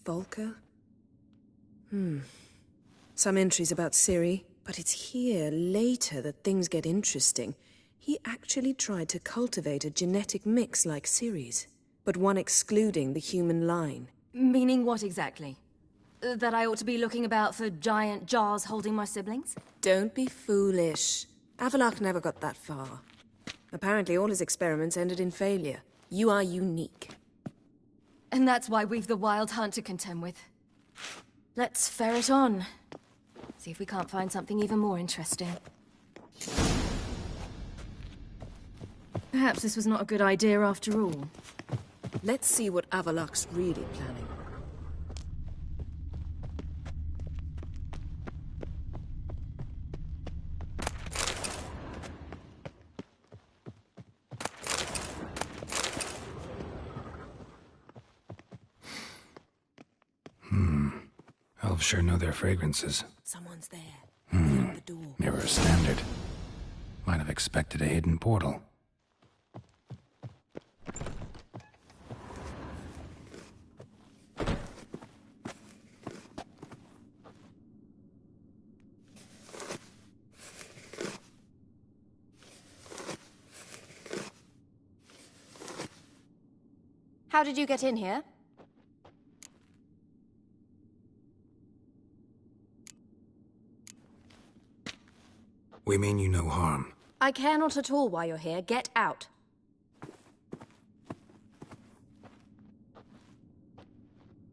Volker? Some entries about Ciri, but it's here, later, that things get interesting. He actually tried to cultivate a genetic mix like Ciri's, but one excluding the human line. Meaning what exactly? That I ought to be looking about for giant jars holding my siblings? Don't be foolish. Avallac'h never got that far. Apparently all his experiments ended in failure. You are unique. And that's why we've the Wild Hunt to contend with. Let's ferret on. See if we can't find something even more interesting. Perhaps this was not a good idea after all. Let's see what Avallac'h's really planning. Elves sure know their fragrances. Someone's there. Beyond the door. Mirror standard. Might have expected a hidden portal. How did you get in here? We mean you no harm. I care not at all why you're here. Get out.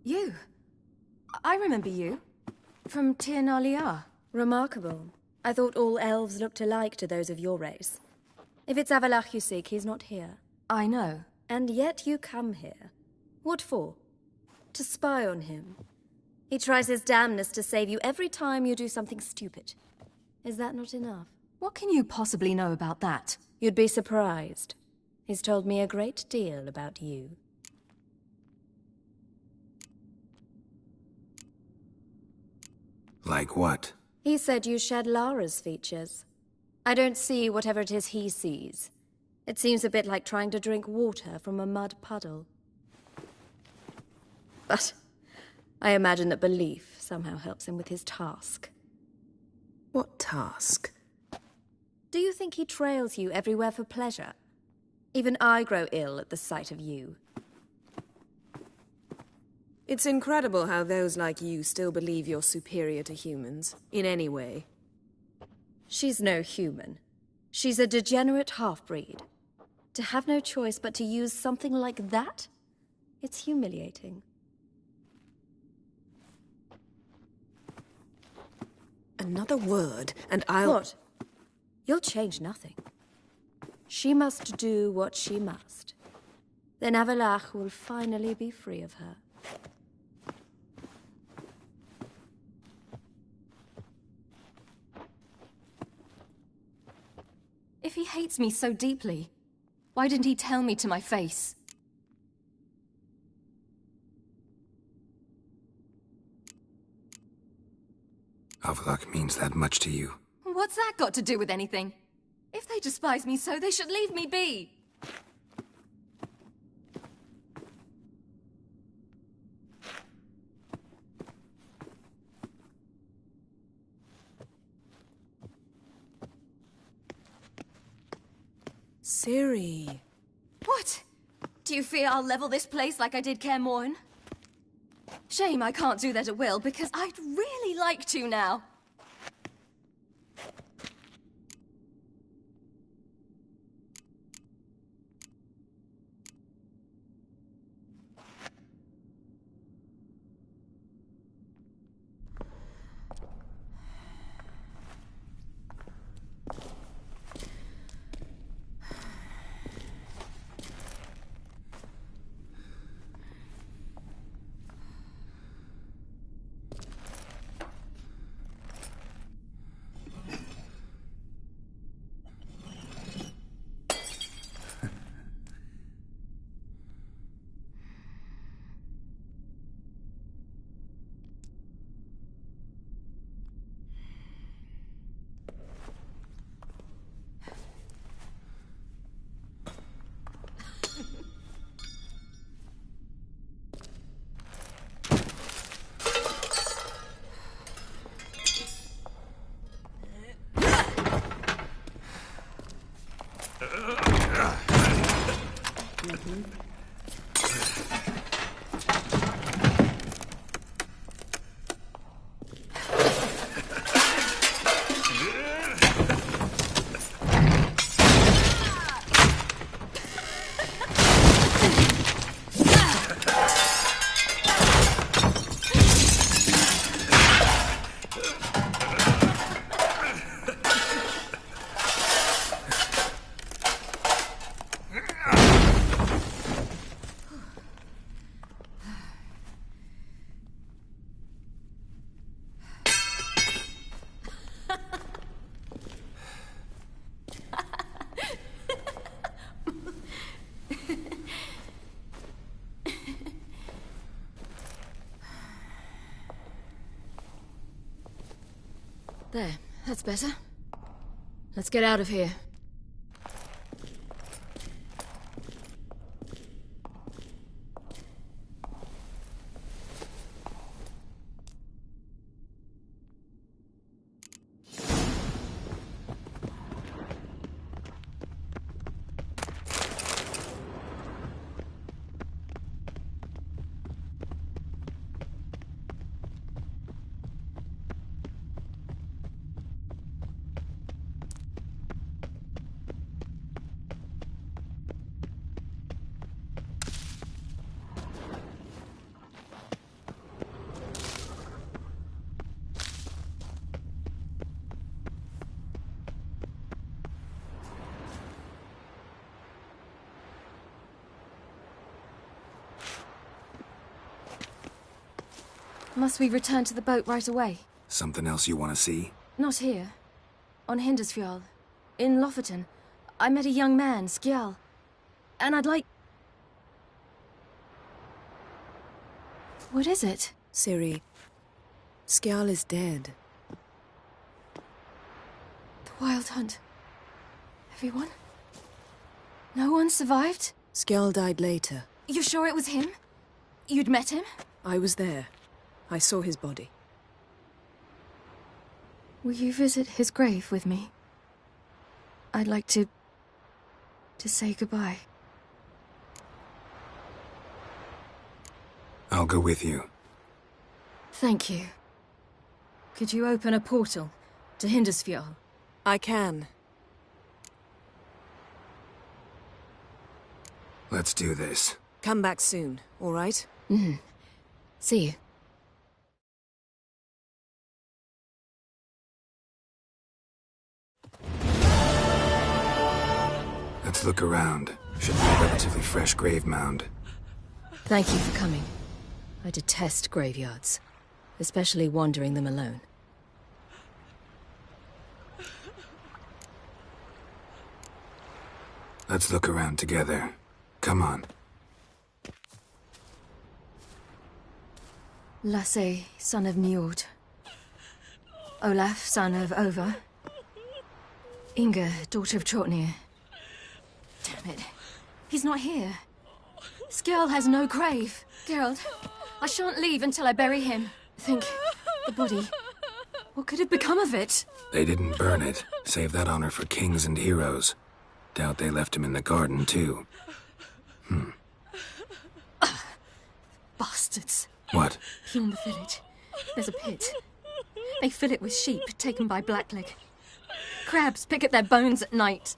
You? I remember you. From Tir Nalia. Remarkable. I thought all elves looked alike to those of your race. If it's Avalach you seek, he's not here. I know. And yet you come here. What for? To spy on him. He tries his damnedest to save you every time you do something stupid. Is that not enough? What can you possibly know about that? You'd be surprised. He's told me a great deal about you. Like what? He said you shared Lara's features. I don't see whatever it is he sees. It seems a bit like trying to drink water from a mud puddle. But I imagine that belief somehow helps him with his task. What task? Do you think he trails you everywhere for pleasure? Even I grow ill at the sight of you. It's incredible how those like you still believe you're superior to humans, in any way. She's no human. She's a degenerate half-breed. To have no choice but to use something like that? It's humiliating. Another word, and I'll... What? You'll change nothing. She must do what she must. Then Avalach will finally be free of her. If he hates me so deeply, why didn't he tell me to my face? Avalach means that much to you. What's that got to do with anything? If they despise me so, they should leave me be. Ciri. What? Do you fear I'll level this place like I did Kaer Morhen? Shame I can't do that at will, because I'd really like to now. There, that's better. Let's get out of here. Must we return to the boat right away? Something else you want to see? Not here. On Hindersfjall. In Lofoten. I met a young man, Skjal. And I'd like... What is it? Ciri, Skjal is dead. The Wild Hunt. Everyone? No one survived? Skjal died later. You sure it was him? You'd met him? I was there. I saw his body. Will you visit his grave with me? I'd like to say goodbye. I'll go with you. Thank you. Could you open a portal to Hindersfjall? I can. Let's do this. Come back soon, all right? Mm-hmm. See you. Let's look around. Should be a relatively fresh grave mound. Thank you for coming. I detest graveyards, especially wandering them alone. Let's look around together. Come on. Lasse, son of Njord. Olaf, son of Over. Inga, daughter of Trotnir. Damn it. He's not here. Skjal has no grave. Geralt, I shan't leave until I bury him. Think, the body. What could have become of it? They didn't burn it. Save that honor for kings and heroes. Doubt they left him in the garden, too. Bastards. What? Beyond the village, there's a pit. They fill it with sheep taken by Blackleg. Crabs pick at their bones at night.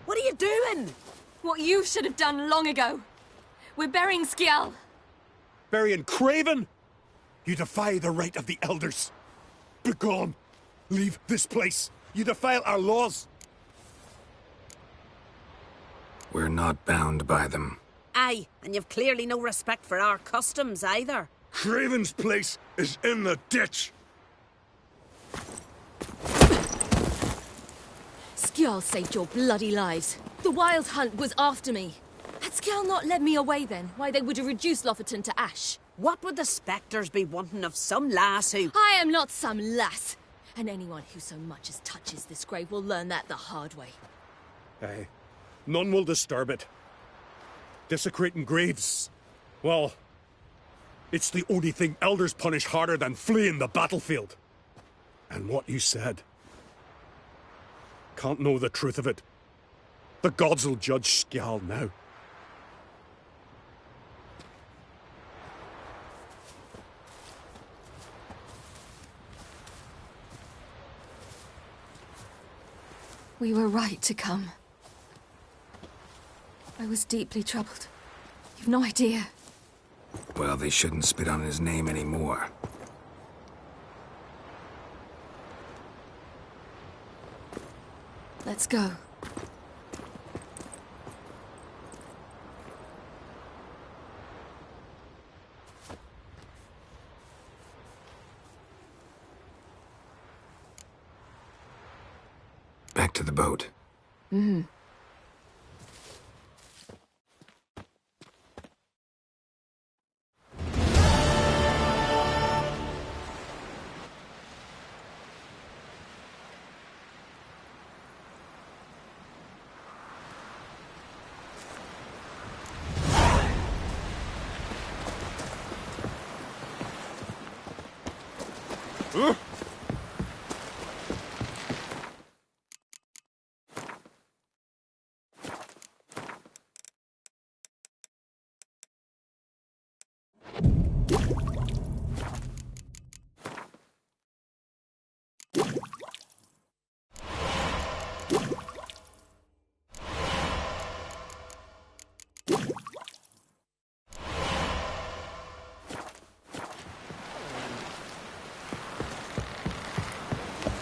What are you doing? What you should have done long ago. We're burying Skjal. Burying Craven? You defy the right of the elders. Begone. Leave this place. You defile our laws. We're not bound by them. Aye, and you've clearly no respect for our customs either. Craven's place is in the ditch. Skjal saved your bloody lives. The Wild Hunt was after me. Had Skjal not led me away then, why they would have reduced Lofoten to ash. What would the spectres be wanting of some lass who... I am not some lass. And anyone who so much as touches this grave will learn that the hard way. Aye. None will disturb it. Desecrating graves. Well, it's the only thing elders punish harder than fleeing the battlefield. And what you said. Can't know the truth of it. The gods will judge Skjal now. We were right to come. I was deeply troubled. You've no idea. Well, they shouldn't spit on his name anymore. Let's go. Back to the boat. Mm-hmm.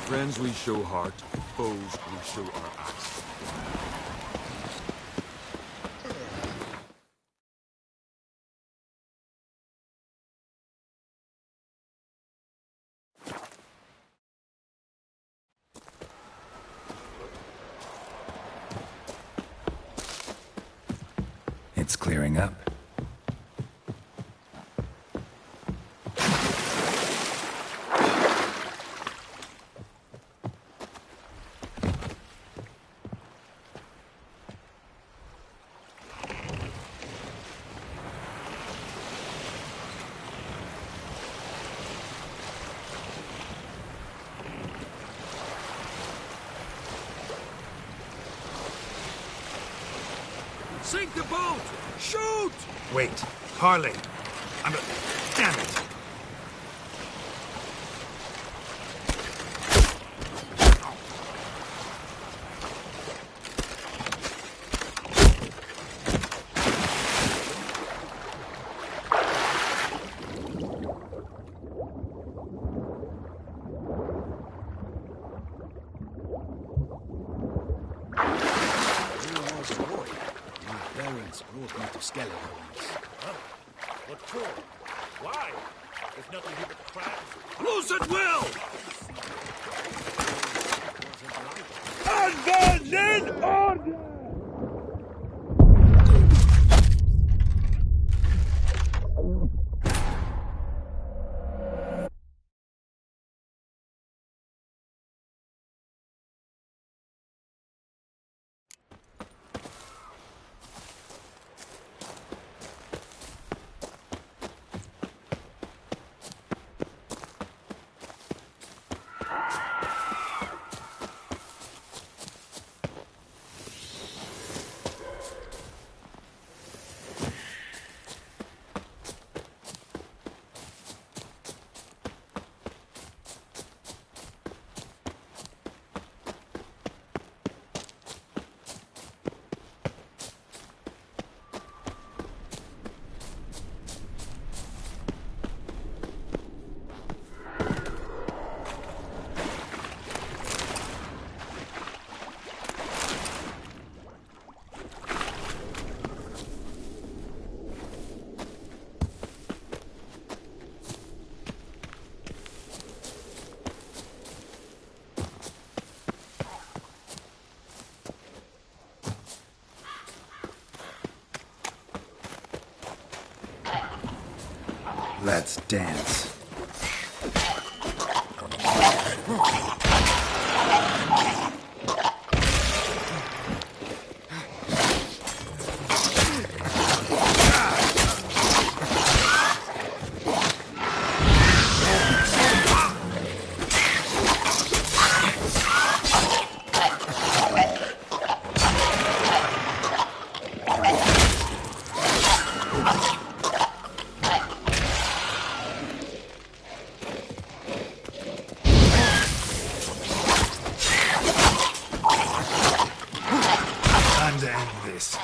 Friends we show heart, foes we show our axe. It's clearing up. Sink the boat! Shoot! Wait, Harley. Damn it! Brought me to Skeletons. Huh? What for? Why? There's nothing here but crabs. Loose at will! Advance in order! Let's dance. Time to end this.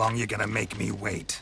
long you gonna make me wait?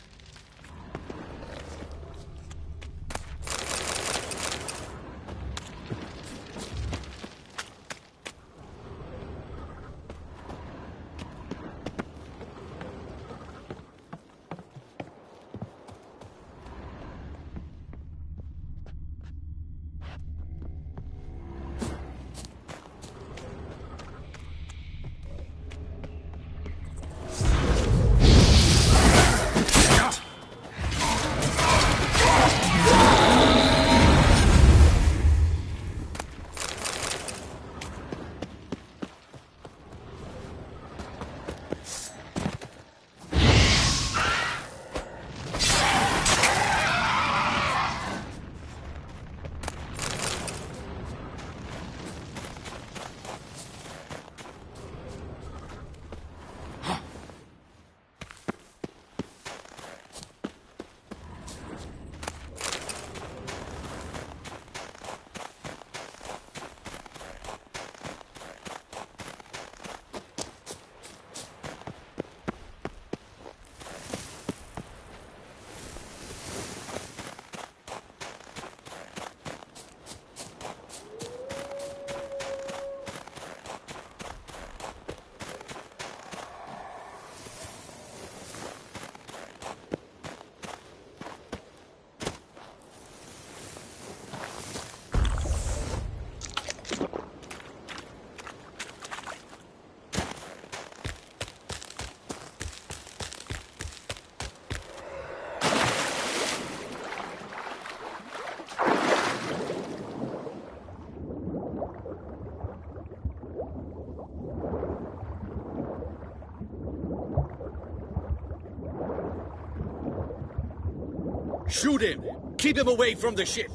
Shoot him! Keep him away from the ship!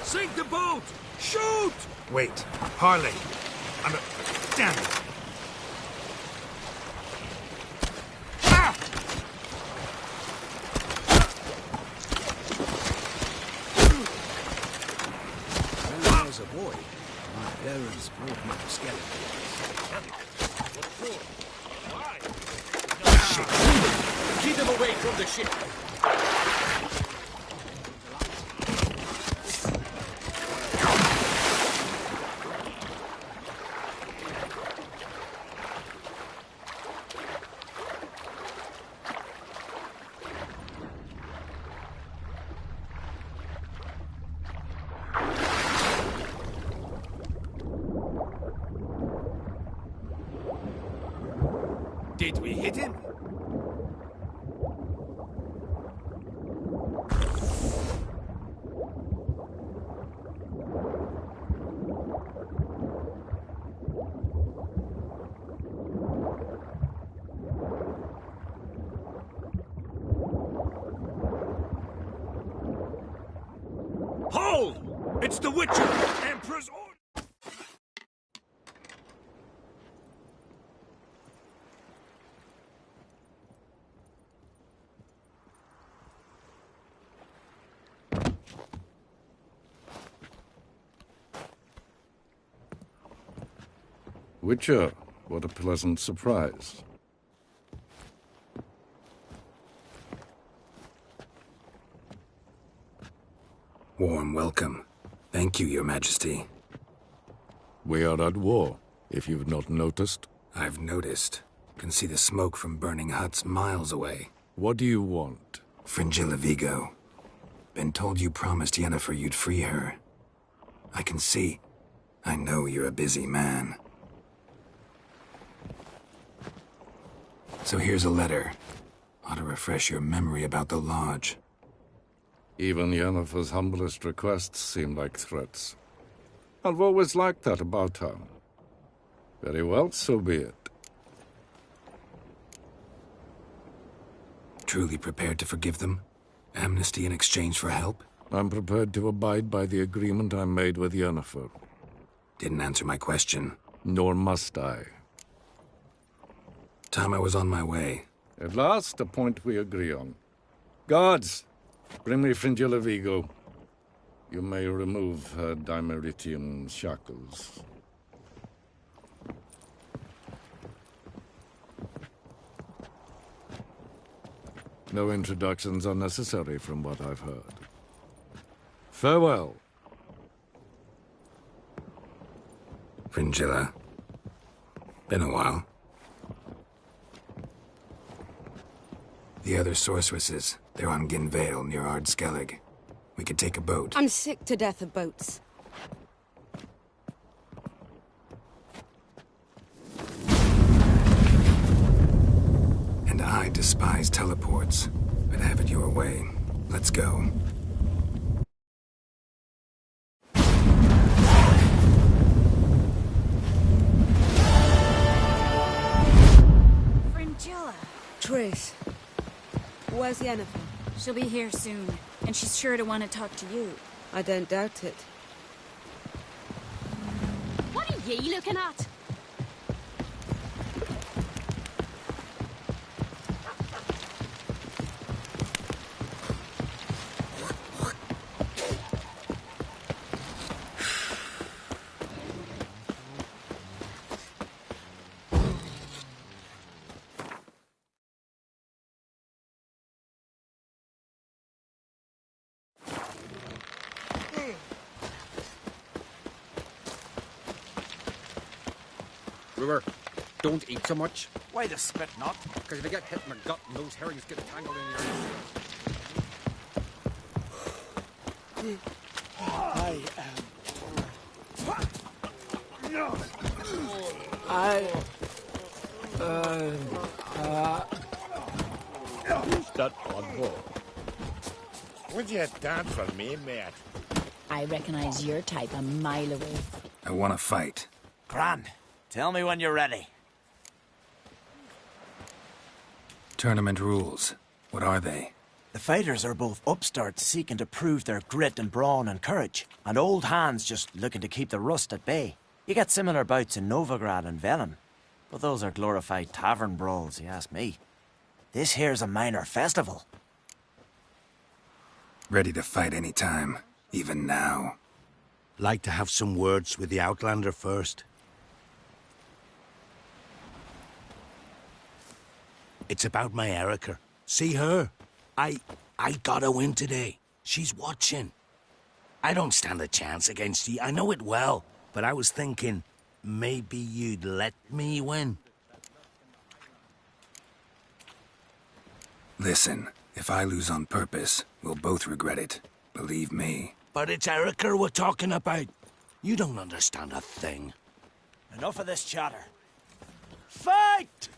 Sink the boat! Shoot! Wait, Harley. Damn it. Ah! Well, there's a boy. My parents brought my skeleton. Shit. Keep him away from the ship. Did we hit him? Hold! It's the Witcher! Emperor's order! Witcher, what a pleasant surprise. Warm welcome. Thank you, Your Majesty. We are at war, if you've not noticed. I've noticed. Can see the smoke from burning huts miles away. What do you want? Fringilla Vigo. Been told you promised Yennefer you'd free her. I can see. I know you're a busy man. So here's a letter. Ought to refresh your memory about the Lodge. Even Yennefer's humblest requests seem like threats. I've always liked that about her. Very well, so be it. Truly prepared to forgive them? Amnesty in exchange for help? I'm prepared to abide by the agreement I made with Yennefer. Didn't answer my question. Nor must I. Time I was on my way. At last, a point we agree on. Guards, bring me Fringilla Vigo. You may remove her Dimeritium shackles. No introductions are necessary from what I've heard. Farewell. Fringilla. Been a while. The other sorceresses, they're on Ginvale near Ard-Skellig. We could take a boat. I'm sick to death of boats. And I despise teleports, but have it your way. Let's go. Fringilla. Triss. Where's Yennefer? She'll be here soon, and she's sure to want to talk to you. I don't doubt it. What are ye looking at? Brewer, don't eat so much. Why the spit not? Because if you get hit in the gut and those herrings get tangled in your... Who's that oddball? What'd you done for me, mate? I recognize your type a mile away. I want to fight. Gran, tell me when you're ready. Tournament rules. What are they? The fighters are both upstarts seeking to prove their grit and brawn and courage, and old hands just looking to keep the rust at bay. You get similar bouts in Novigrad and Velen, but those are glorified tavern brawls, you ask me. This here's a minor festival. Ready to fight any time, even now. Like to have some words with the Outlander first. It's about my Erica. See her? I gotta win today. She's watching. I don't stand a chance against you. I know it well. But I was thinking, maybe you'd let me win. Listen, if I lose on purpose, we'll both regret it. Believe me. But it's Erica we're talking about. You don't understand a thing. Enough of this chatter. Fight!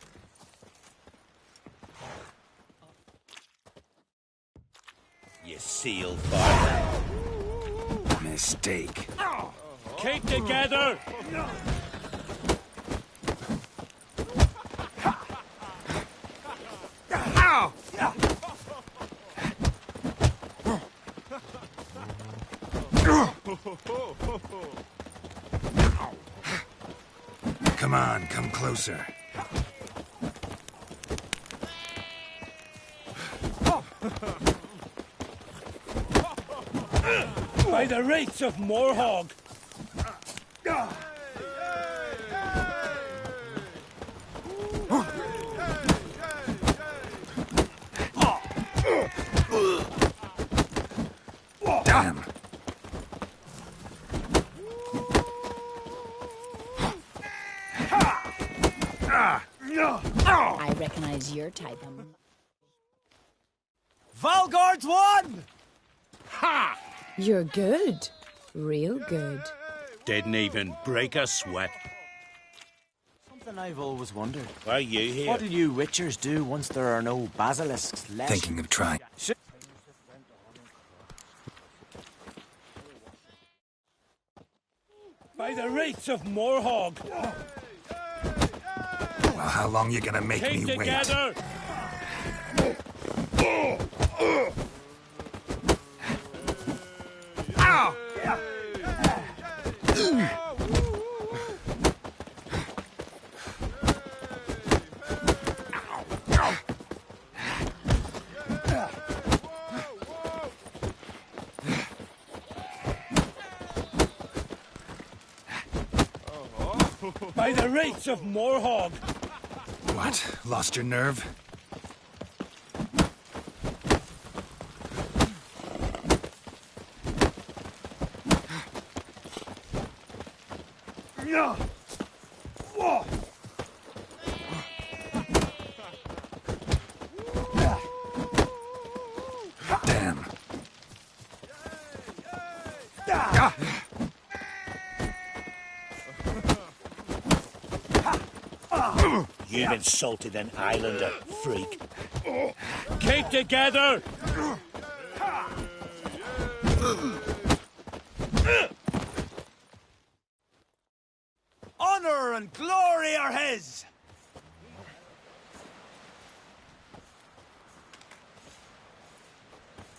You seal fire. Mistake. Keep together! Come on, come closer. By the rates of Morhog! Damn. I recognize your type. Valgard's won! You're good. Real good. Didn't even break a sweat. Something I've always wondered. Why are you here? What do you witchers do once there are no basilisks left? Thinking of trying. By the wraiths of Morhog! Well, how long you gonna make Keep me wait? together! Ow! By the wraiths of Morhog! What? Lost your nerve? Damn. You've insulted an islander, freak. Keep together! Honor and glory are his!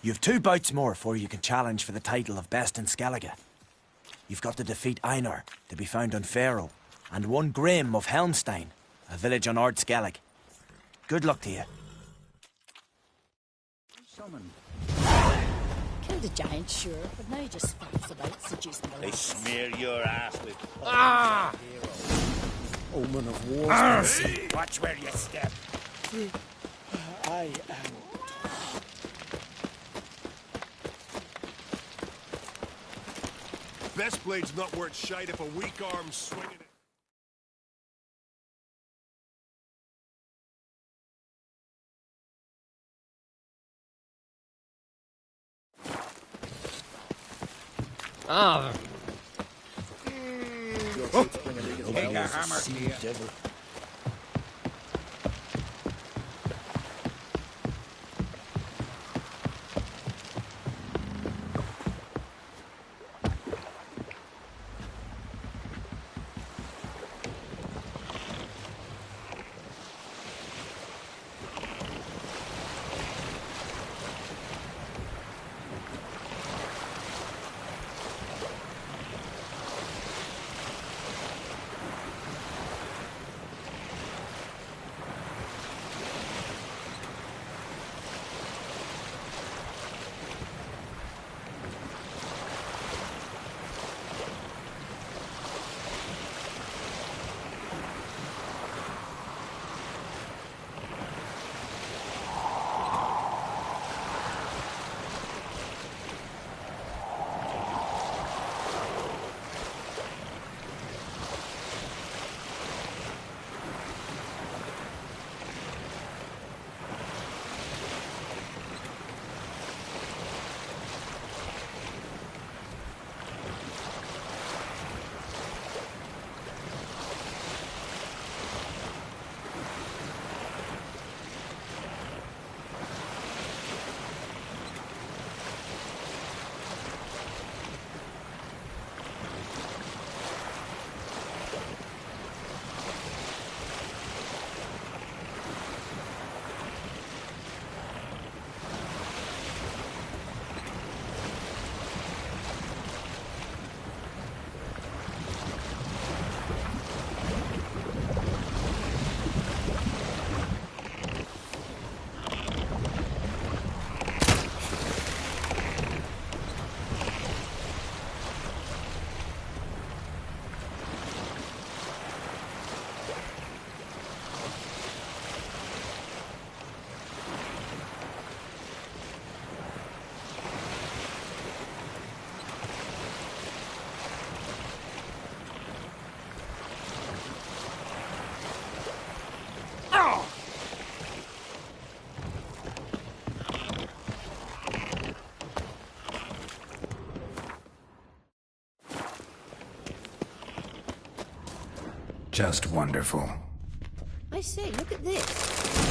You've 2 bouts more before you can challenge for the title of Best in Skellige. You've got to defeat Einar, to be found on Faroe, and 1 Grim of Helmstein, a village on Ard Skellig. Good luck to you. Killed a giant, sure, but now he just faffs about seducing the They lads. smear your ass with... Ah! Omen of war. Watch where you step. I am... Best blade's not worth shite if a weak arm's swinging it. Ah! Take a hammer here. Devil. Just wonderful. I say, look at this.